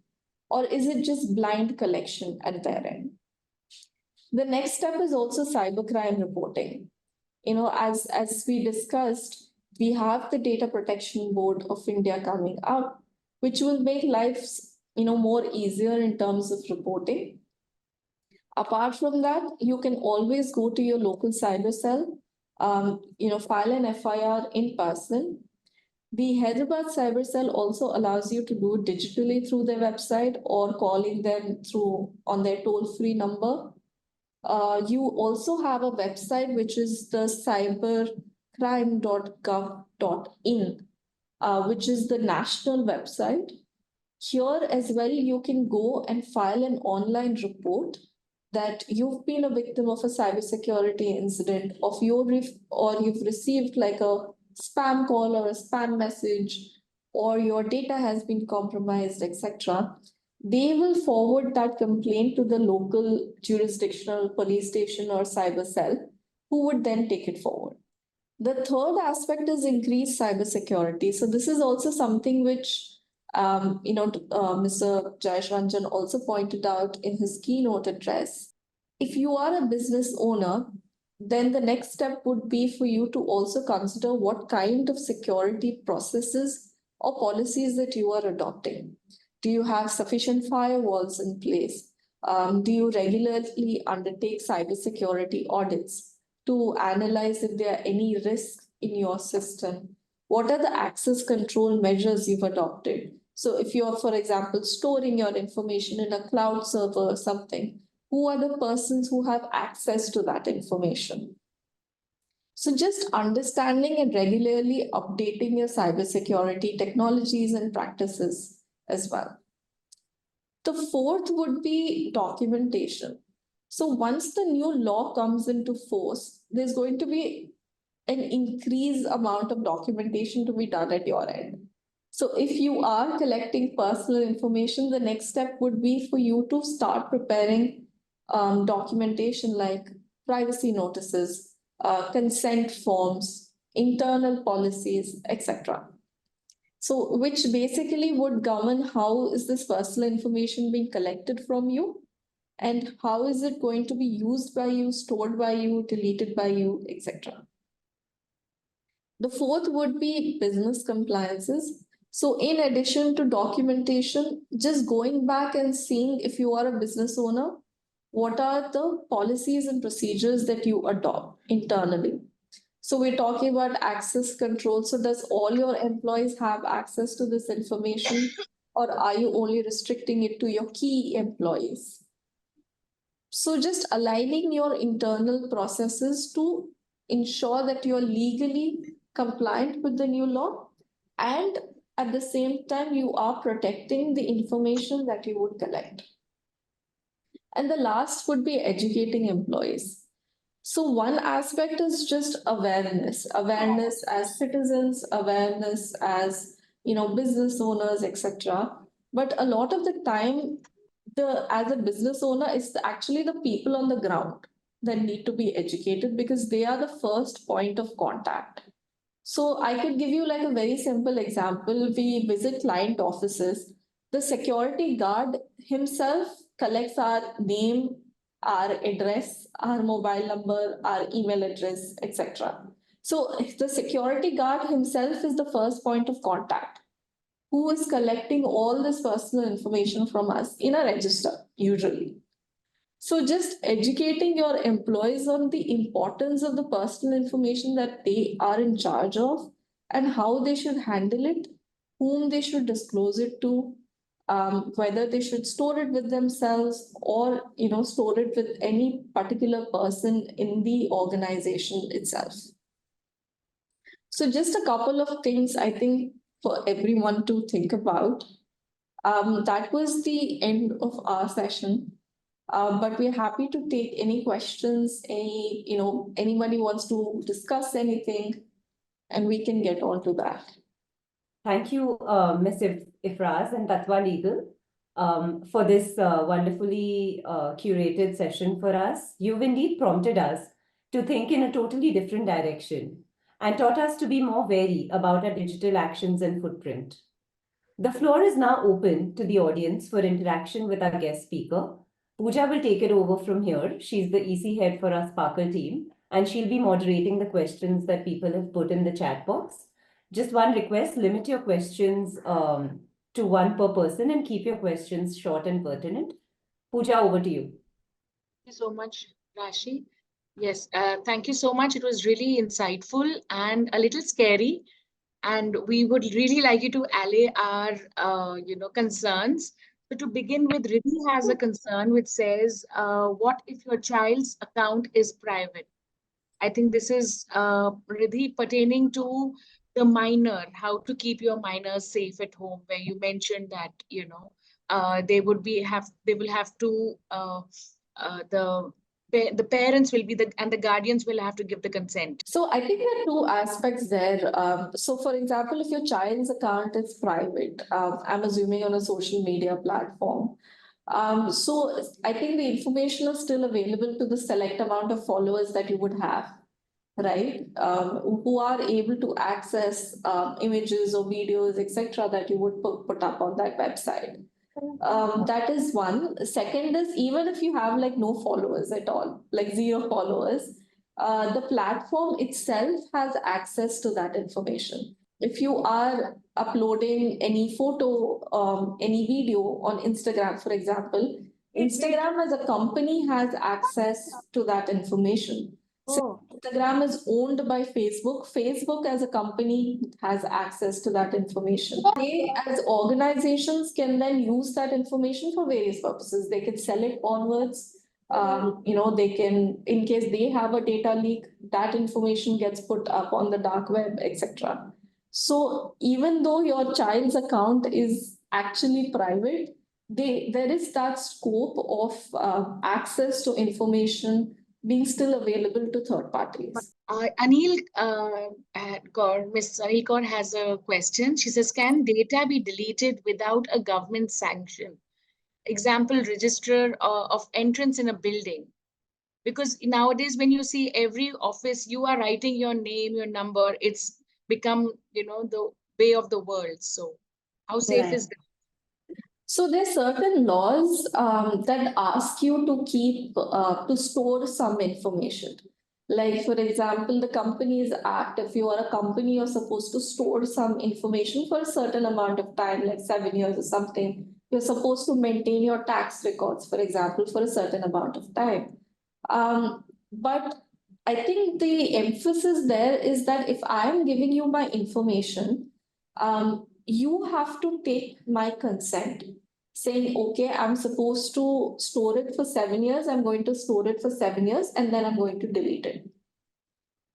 Or is it just blind collection at their end? The next step is also cybercrime reporting. As we discussed, we have the Data Protection Board of India coming up, which will make lives more easier in terms of reporting. Apart from that, you can always go to your local cyber cell, file an FIR in person. The Hyderabad Cyber Cell also allows you to do it digitally through their website or calling them on their toll-free number. You also have a website, which is the cybercrime.gov.in, which is the national website. Here as well, you can go and file an online report that you've been a victim of a cybersecurity incident, or you've received like a spam call or a spam message, or your data has been compromised, etc., they will forward that complaint to the local jurisdictional police station or cyber cell, who would then take it forward. The third aspect is increased cybersecurity. So this is also something which Mr. Jayesh Ranjan also pointed out in his keynote address. If you are a business owner, then the next step would be for you to also consider what kind of security processes or policies that you are adopting. Do you have sufficient firewalls in place? Do you regularly undertake cybersecurity audits to analyze if there are any risks in your system? What are the access control measures you've adopted? So if you're, for example, storing your information in a cloud server or something, who are the persons who have access to that information? So just understanding and regularly updating your cybersecurity technologies and practices as well. The fourth would be documentation. So once the new law comes into force, there's going to be an increased amount of documentation to be done at your end. So if you are collecting personal information, the next step would be for you to start preparing documentation like privacy notices, consent forms, internal policies, etc. So which basically would govern how is this personal information being collected from you, and how is it going to be used by you, stored by you, deleted by you, etc. The fourth would be business compliances. So in addition to documentation, just going back and seeing if you are a business owner, what are the policies and procedures that you adopt internally? So we're talking about access control. So does all your employees have access to this information, or are you only restricting it to your key employees? So just aligning your internal processes to ensure that you're legally compliant with the new law, and at the same time you are protecting the information that you would collect. And the last would be educating employees. So one aspect is just awareness as citizens, awareness as business owners, etc. But a lot of the time, as a business owner, it's actually the people on the ground that need to be educated, because they are the first point of contact. So I could give you like a very simple example. We visit client offices. The security guard himself collects our name, our address, our mobile number, our email address, etc. So the security guard himself is the first point of contact, who is collecting all this personal information from us in a register, usually. So just educating your employees on the importance of the personal information that they are in charge of, and how they should handle it, whom they should disclose it to, whether they should store it with themselves, or store it with any particular person in the organization itself. So just a couple of things I think for everyone to think about. That was the end of our session. But we're happy to take any questions, anybody wants to discuss anything, and we can get on to that. Thank you, Ms. Ifraz and Tatava Legal, for this wonderfully curated session for us. You've indeed prompted us to think in a totally different direction and taught us to be more wary about our digital actions and footprint. The floor is now open to the audience for interaction with our guest speaker. Pooja will take it over from here. She's the EC head for our Sparkle team, and she'll be moderating the questions that people have put in the chat box. Just one request, limit your questions to one per person and keep your questions short and pertinent. Pooja, over to you. Thank you so much, Rashi. Yes, thank you so much. It was really insightful and a little scary. And we would really like you to allay our, concerns. So to begin with, Riddhi has a concern which says, what if your child's account is private? I think this is Riddhi pertaining to the minor, how to keep your minors safe at home, where you mentioned that, they will have to the parents will be and the guardians will have to give the consent? So I think there are two aspects there. So for example, if your child's account is private, I'm assuming on a social media platform. So I think the information is still available to the select amount of followers that you would have, right? Who are able to access images or videos, etc., that you would put up on that website. That is one. Second is, even if you have like no followers at all, like 0 followers, the platform itself has access to that information. If you are uploading any photo, any video on Instagram, for example, Instagram as a company has access to that information. So Instagram is owned by Facebook. Facebook as a company has access to that information. They as organizations can then use that information for various purposes. They can sell it onwards. They can, in case they have a data leak, that information gets put up on the dark web, etc. So even though your child's account is actually private, there is that scope of access to information being still available to third parties. Anil Miss Anil Kaur has a question. She says, can data be deleted without a government sanction? Example, register of entrance in a building. Because nowadays, when you see every office, you are writing your name, your number. It's become, the way of the world. So how safe is that? So there are certain laws that ask you to to store some information. Like, for example, the Companies Act, if you are a company, you're supposed to store some information for a certain amount of time, like 7 years or something. You're supposed to maintain your tax records, for example, for a certain amount of time. But I think the emphasis there is that if I am giving you my information, you have to take my consent, saying, okay, I'm supposed to store it for 7 years, I'm going to store it for 7 years, and then I'm going to delete it.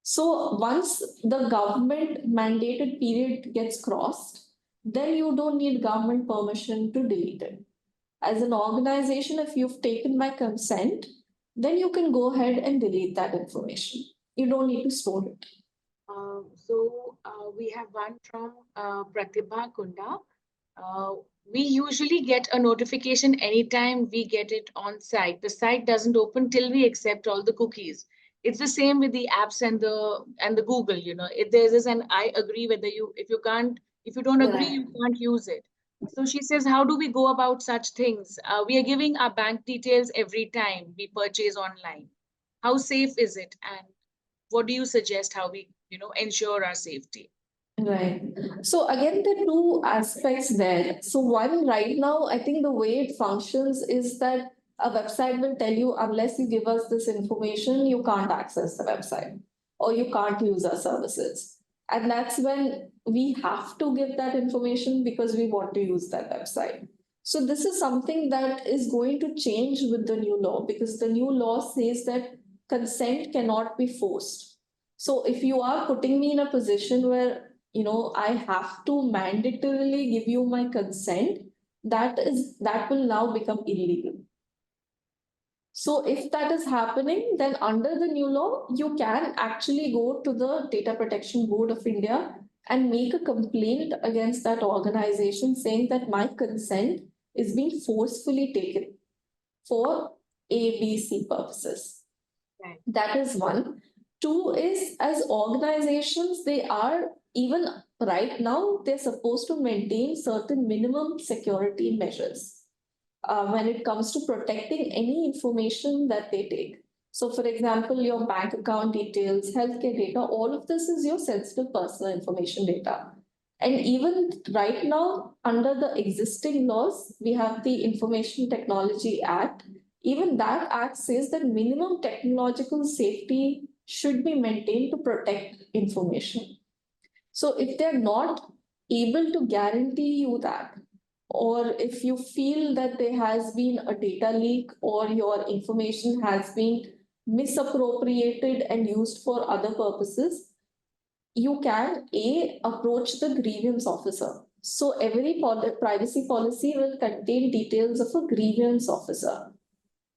So once the government mandated period gets crossed, then you don't need government permission to delete it. As an organization, if you've taken my consent, then you can go ahead and delete that information. You don't need to store it. We have one from Pratibha Kunda. We usually get a notification anytime we get it on site. The site doesn't open till we accept all the cookies. It's the same with the apps and the Google. If there is an I agree, if you don't agree, you can't use it. So she says, how do we go about such things? We are giving our bank details every time we purchase online. How safe is it? And what do you suggest how we, ensure our safety? Right. So again, there are two aspects there. So one, right now, I think the way it functions is that a website will tell you, unless you give us this information, you can't access the website or you can't use our services. And that's when we have to give that information because we want to use that website. So this is something that is going to change with the new law, because the new law says that consent cannot be forced. So if you are putting me in a position where I have to mandatorily give you my consent, that will now become illegal. So if that is happening, then under the new law, you can actually go to the Data Protection Board of India and make a complaint against that organization saying that my consent is being forcefully taken for ABC purposes. Right. That is one. Two is, as organizations, they are, even right now, they're supposed to maintain certain minimum security measures when it comes to protecting any information that they take. So for example, your bank account details, healthcare data, all of this is your sensitive personal information data. And even right now, under the existing laws, we have the Information Technology Act. Even that act says that minimum technological safety should be maintained to protect information. So if they're not able to guarantee you that, or if you feel that there has been a data leak or your information has been misappropriated and used for other purposes, you can approach the grievance officer. So every privacy policy will contain details of a grievance officer.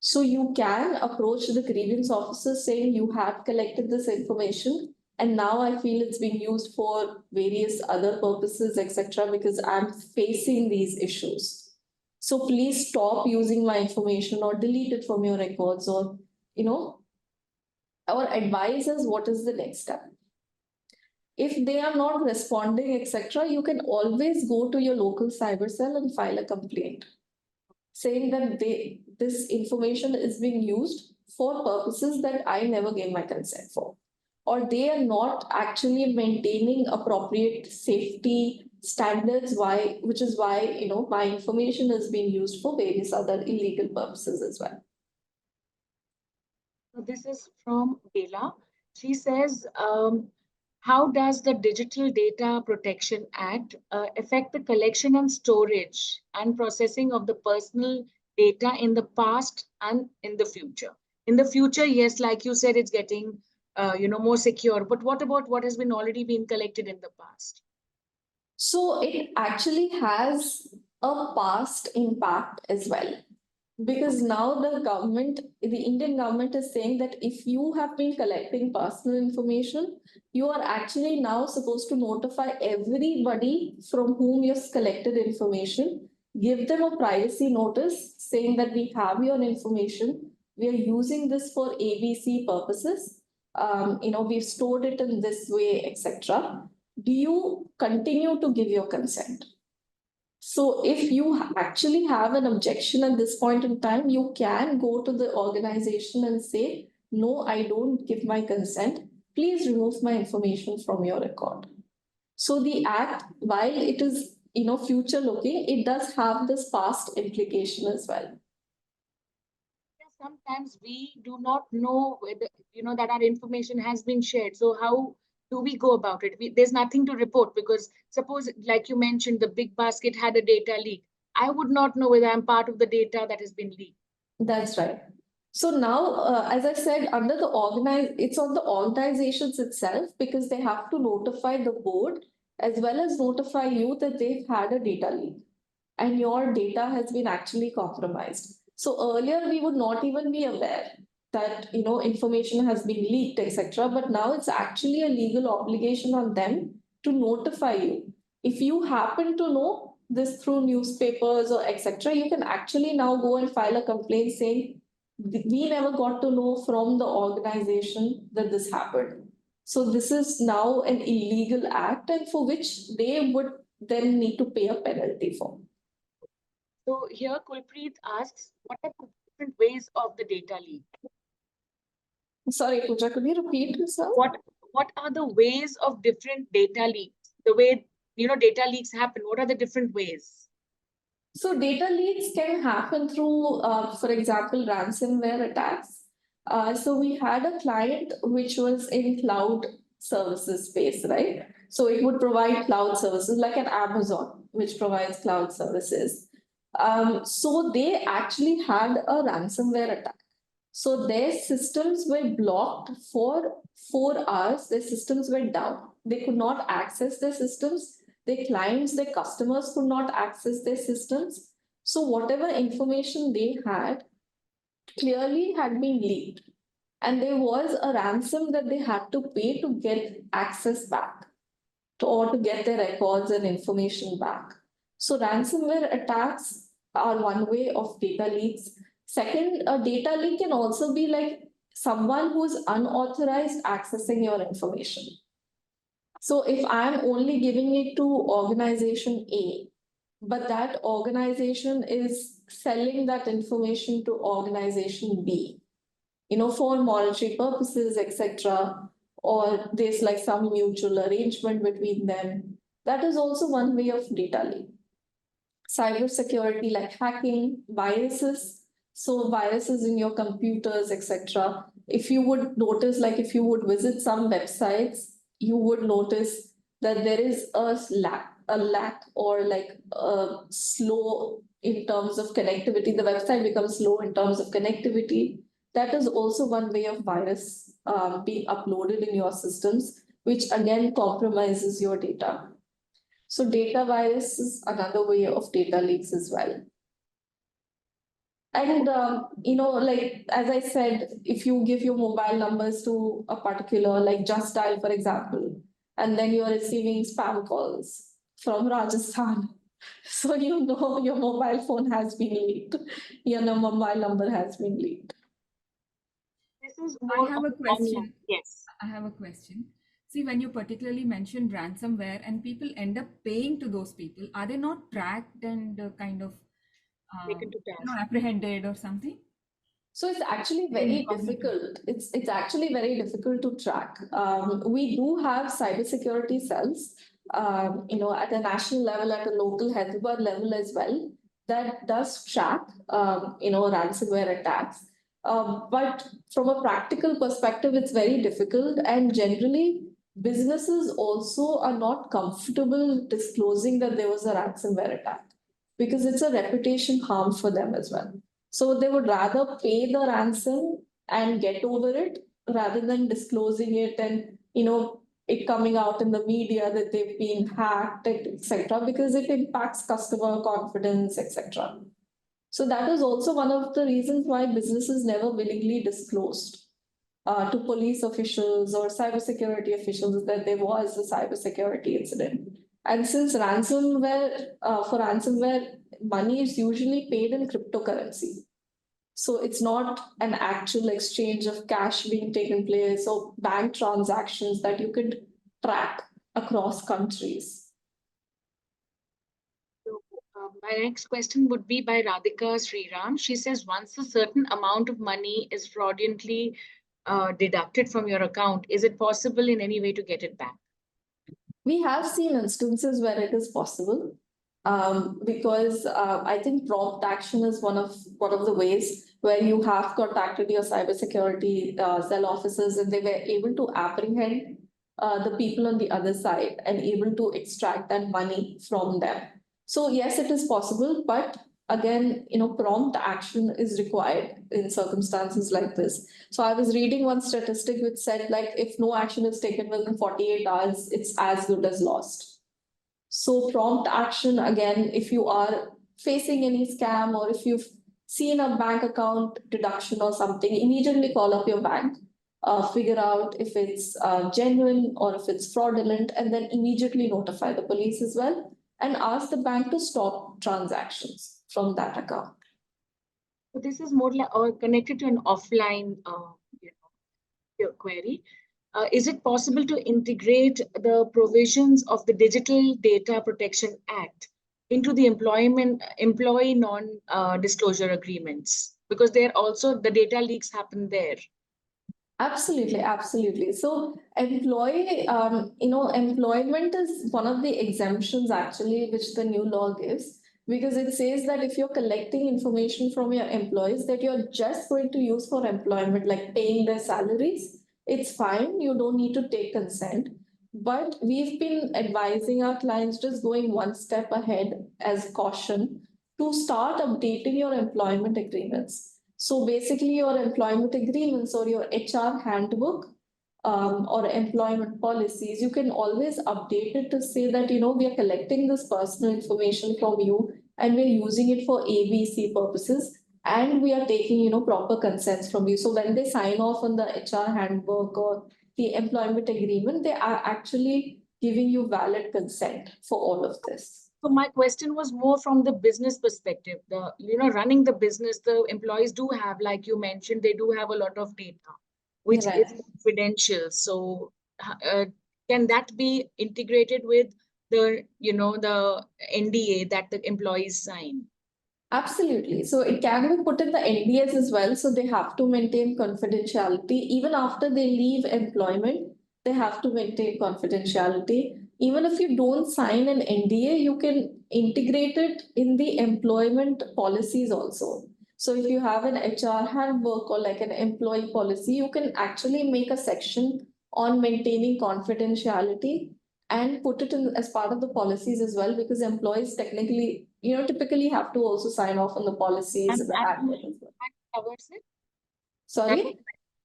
So you can approach the grievance officer saying you have collected this information and now I feel it's being used for various other purposes, etc., because I'm facing these issues. So please stop using my information or delete it from your records, or, or advise us what is the next step. If they are not responding, etc., you can always go to your local cyber cell and file a complaint saying that this information is being used for purposes that I never gave my consent for, or they are not actually maintaining appropriate safety standards, which is why my information is being used for various other illegal purposes as well. So this is from Bela. She says, how does the Digital Data Protection Act affect the collection and storage and processing of the personal data in the past and in the future? In the future, yes, like you said, it's getting more secure. But what about what has been already been collected in the past? So it actually has a past impact as well. Because now the Indian government is saying that if you have been collecting personal information, you are actually now supposed to notify everybody from whom you've collected information, give them a privacy notice saying that we have your information, we are using this for ABC purposes, we've stored it in this way, etc. Do you continue to give your consent? So if you actually have an objection at this point in time, you can go to the organization and say, no, I don't give my consent. Please remove my information from your record. So the act, while it is future looking, it does have this past implication as well. Sometimes we do not know whether that our information has been shared. So how do we go about it? There's nothing to report, because suppose, like you mentioned, the big basket had a data leak. I would not know whether I'm part of the data that has been leaked. That's right. So now, as I said, under the it's on the organizations itself, because they have to notify the board as well as notify you that they've had a data leak and your data has been actually compromised. So earlier we would not even be aware that information has been leaked, etc. But now it's actually a legal obligation on them to notify you. If you happen to know this through newspapers or etc., you can actually now go and file a complaint saying we never got to know from the organization that this happened. So this is now an illegal act, and for which they would then need to pay a penalty for. So here Kulpreet asks, what are the different ways of the data leak? Sorry, Pooja, could you repeat yourself? What are the ways of different data leaks? The way data leaks happen, what are the different ways? So data leaks can happen through, for example, ransomware attacks. So we had a client which was in cloud services space, right? So it would provide cloud services like an Amazon, which provides cloud services. So they actually had a ransomware attack. So their systems were blocked for 4 hours. Their systems were down. They could not access their systems. Their clients, their customers could not access their systems. So whatever information they had clearly had been leaked. And there was a ransom that they had to pay to get access back, or to get their records and information back. So ransomware attacks are one way of data leaks. Second, a data leak can also be like someone who's unauthorized accessing your information. So if I'm only giving it to organization A, but that organization is selling that information to organization B, for monetary purposes, etc., or there's like some mutual arrangement between them, that is also one way of data leak. Cybersecurity, like hacking, viruses. So viruses in your computers, etc. If you would notice, like if you would visit some websites, you would notice that there is a lack or like slow in terms of connectivity. The website becomes slow in terms of connectivity. That is also one way of virus being uploaded in your systems, which again compromises your data. So data virus is another way of data leaks as well. And, like, as I said, if you give your mobile numbers to a particular, like Just Dial, for example, and then you are receiving spam calls from Rajasthan. So you know your mobile phone has been leaked. Your mobile number has been leaked. This is I more have of a an question. online. Yes. I have a question. See, when you particularly mentioned ransomware and people end up paying to those people, are they not tracked and kind of Taken to task. apprehended or something? So it's actually very difficult. It's actually very difficult to track. We do have cybersecurity cells, at a national level, at a local Hyderabad level as well, that does track, ransomware attacks. But from a practical perspective, it's very difficult, and generally, businesses also are not comfortable disclosing that there was a ransomware attack because it's a reputation harm for them as well. So they would rather pay the ransom and get over it rather than disclosing it and, it coming out in the media that they've been hacked, etc., because it impacts customer confidence, etc. So that is also one of the reasons why businesses never willingly disclosed to police officials or cybersecurity officials that there was a cybersecurity incident. And since for ransomware, money is usually paid in cryptocurrency. So it's not an actual exchange of cash being taken place or bank transactions that you could track across countries. So, my next question would be by Radhika Sriram. She says, once a certain amount of money is fraudulently deducted from your account, is it possible in any way to get it back? We have seen instances where it is possible, because I think prompt action is one of the ways where you have contacted your cybersecurity cell officers and they were able to apprehend the people on the other side and able to extract that money from them. So yes, it is possible, but again, prompt action is required in circumstances like this. So I was reading one statistic which said, like, if no action is taken within 48 hours, it's as good as lost. So prompt action, again, if you are facing any scam or if you've seen a bank account deduction or something, immediately call up your bank, figure out if it's genuine or if it's fraudulent, and then immediately notify the police as well and ask the bank to stop transactions from that account. So this is more like or connected to an offline your query. Is it possible to integrate the provisions of the Digital Data Protection Act into the employee non-disclosure agreements? Because there also the data leaks happen there. Absolutely, absolutely. So employment is one of the exemptions actually, which the new law gives, because it says that if you're collecting information from your employees that you're just going to use for employment, like paying their salaries, it's fine. You don't need to take consent. But we've been advising our clients just going one step ahead as caution to start updating your employment agreements. So basically, your employment agreements or your HR handbook or employment policies, you can always update it to say that, we are collecting this personal information from you and we're using it for ABC purposes. And we are taking, proper consents from you. So when they sign off on the HR handbook or the employment agreement, they are actually giving you valid consent for all of this. So my question was more from the business perspective. Running the business, the employees do have, like you mentioned, they do have a lot of data, which Right. is confidential. So can that be integrated with the NDA that the employees sign? Absolutely. So it can be put in the NDAs as well. So they have to maintain confidentiality. Even after they leave employment, they have to maintain confidentiality. Even if you don't sign an NDA, you can integrate it in the employment policies also. So if you have an HR handbook or like an employee policy, you can actually make a section on maintaining confidentiality and put it in as part of the policies as well, because employees technically, typically have to also sign off on the policies. And the new act covers it? Sorry?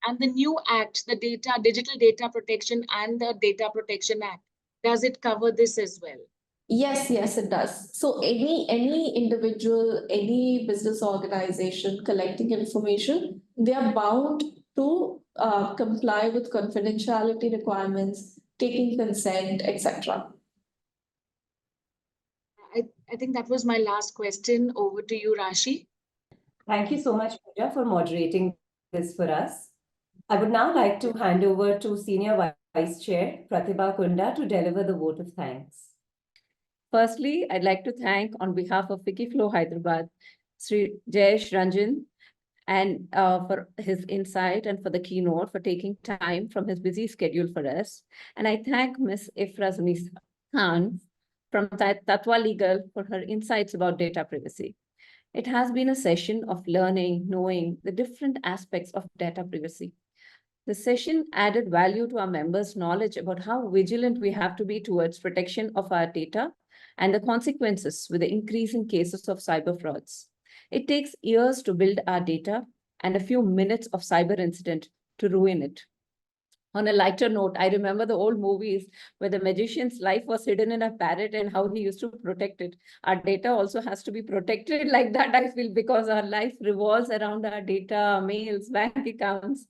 And the new act, the Digital Data Protection and the Data Protection Act, does it cover this as well? Yes, it does. So any individual, any business organization collecting information, they are bound to comply with confidentiality requirements, taking consent, etc. I think that was my last question. Over to you, Rashi. Thank you so much, Pooja, for moderating this for us. I would now like to hand over to Senior Vice Chair Pratibha Kunda to deliver the vote of thanks. Firstly, I'd like to thank on behalf of FLO Hyderabad, Sri Jayesh Ranjan, and for his insight and for the keynote, for taking time from his busy schedule for us. And I thank Ms. Ifra Zunis Khan from Tatava Legal for her insights about data privacy. It has been a session of learning, knowing the different aspects of data privacy. The session added value to our members' knowledge about how vigilant we have to be towards protection of our data and the consequences with the increasing cases of cyber frauds. It takes years to build our data and a few minutes of cyber incident to ruin it. On a lighter note, I remember the old movies where the magician's life was hidden in a parrot and how he used to protect it. Our data also has to be protected like that, I feel, because our life revolves around our data, mails, bank accounts.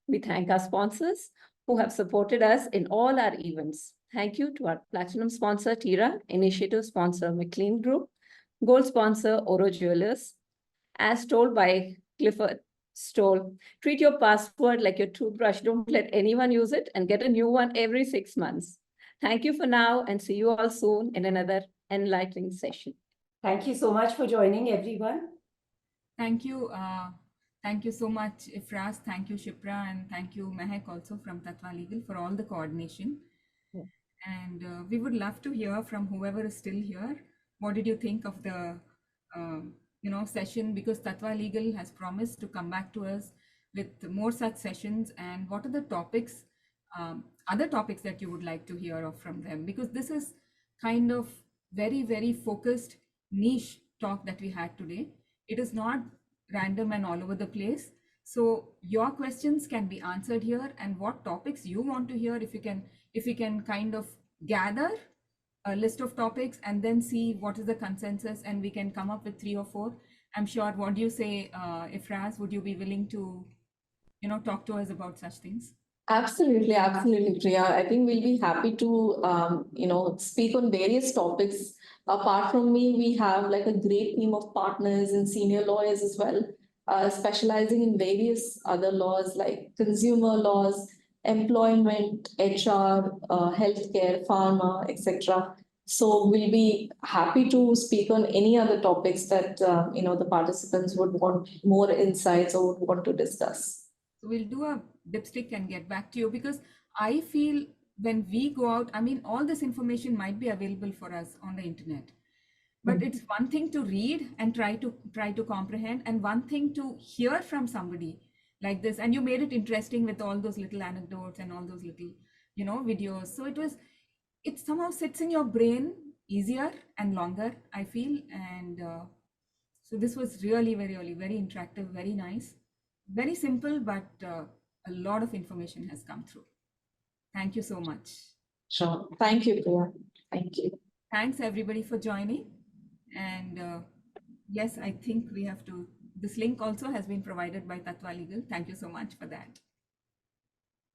We thank our sponsors who have supported us in all our events. Thank you to our platinum sponsor, Tira, initiative sponsor, McLean Group, gold sponsor, Oro Jewelers. As told by Clifford Stoll, treat your password like your toothbrush. Don't let anyone use it and get a new one every 6 months. Thank you for now and see you all soon in another enlightening session. Thank you so much for joining, everyone. Thank you. Thank you so much, Ifras. Thank you, Shipra, and thank you, Mehak, also from Tatva Legal, for all the coordination. Yeah. And we would love to hear from whoever is still here. What did you think of the session? Because Tatva Legal has promised to come back to us with more such sessions. And what are the topics, other topics that you would like to hear of from them? Because this is kind of very, very focused niche talk that we had today. It is not random and all over the place. So your questions can be answered here, and what topics you want to hear, if you can kind of gather a list of topics and then see what is the consensus, and we can come up with 3 or 4. I'm sure. What do you say, Ifraz? Would you be willing to, talk to us about such things? Absolutely, Priya. I think we'll be happy to, speak on various topics. Apart from me, we have like a great team of partners and senior lawyers as well, specializing in various other laws like consumer laws, employment, HR, healthcare, pharma, etc. So we'll be happy to speak on any other topics that, the participants would want more insights or would want to discuss. So we'll do a dipstick and get back to you, because I feel when we go out, I mean, all this information might be available for us on the internet, but it's one thing to read and try to comprehend, and one thing to hear from somebody like this. And you made it interesting with all those little anecdotes and all those little, videos. So it somehow sits in your brain easier and longer, I feel. And so this was really very, really very interactive, very nice. Very simple, but a lot of information has come through. Thank you so much. Sure. Thank you, Priya. Thank you. Thanks, everybody, for joining. And yes, I think we have to, this link also has been provided by Tatva Legal. Thank you so much for that.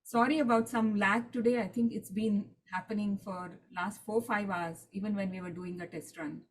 Sorry about some lag today. I think it's been happening for last 4-5 hours, even when we were doing a test run.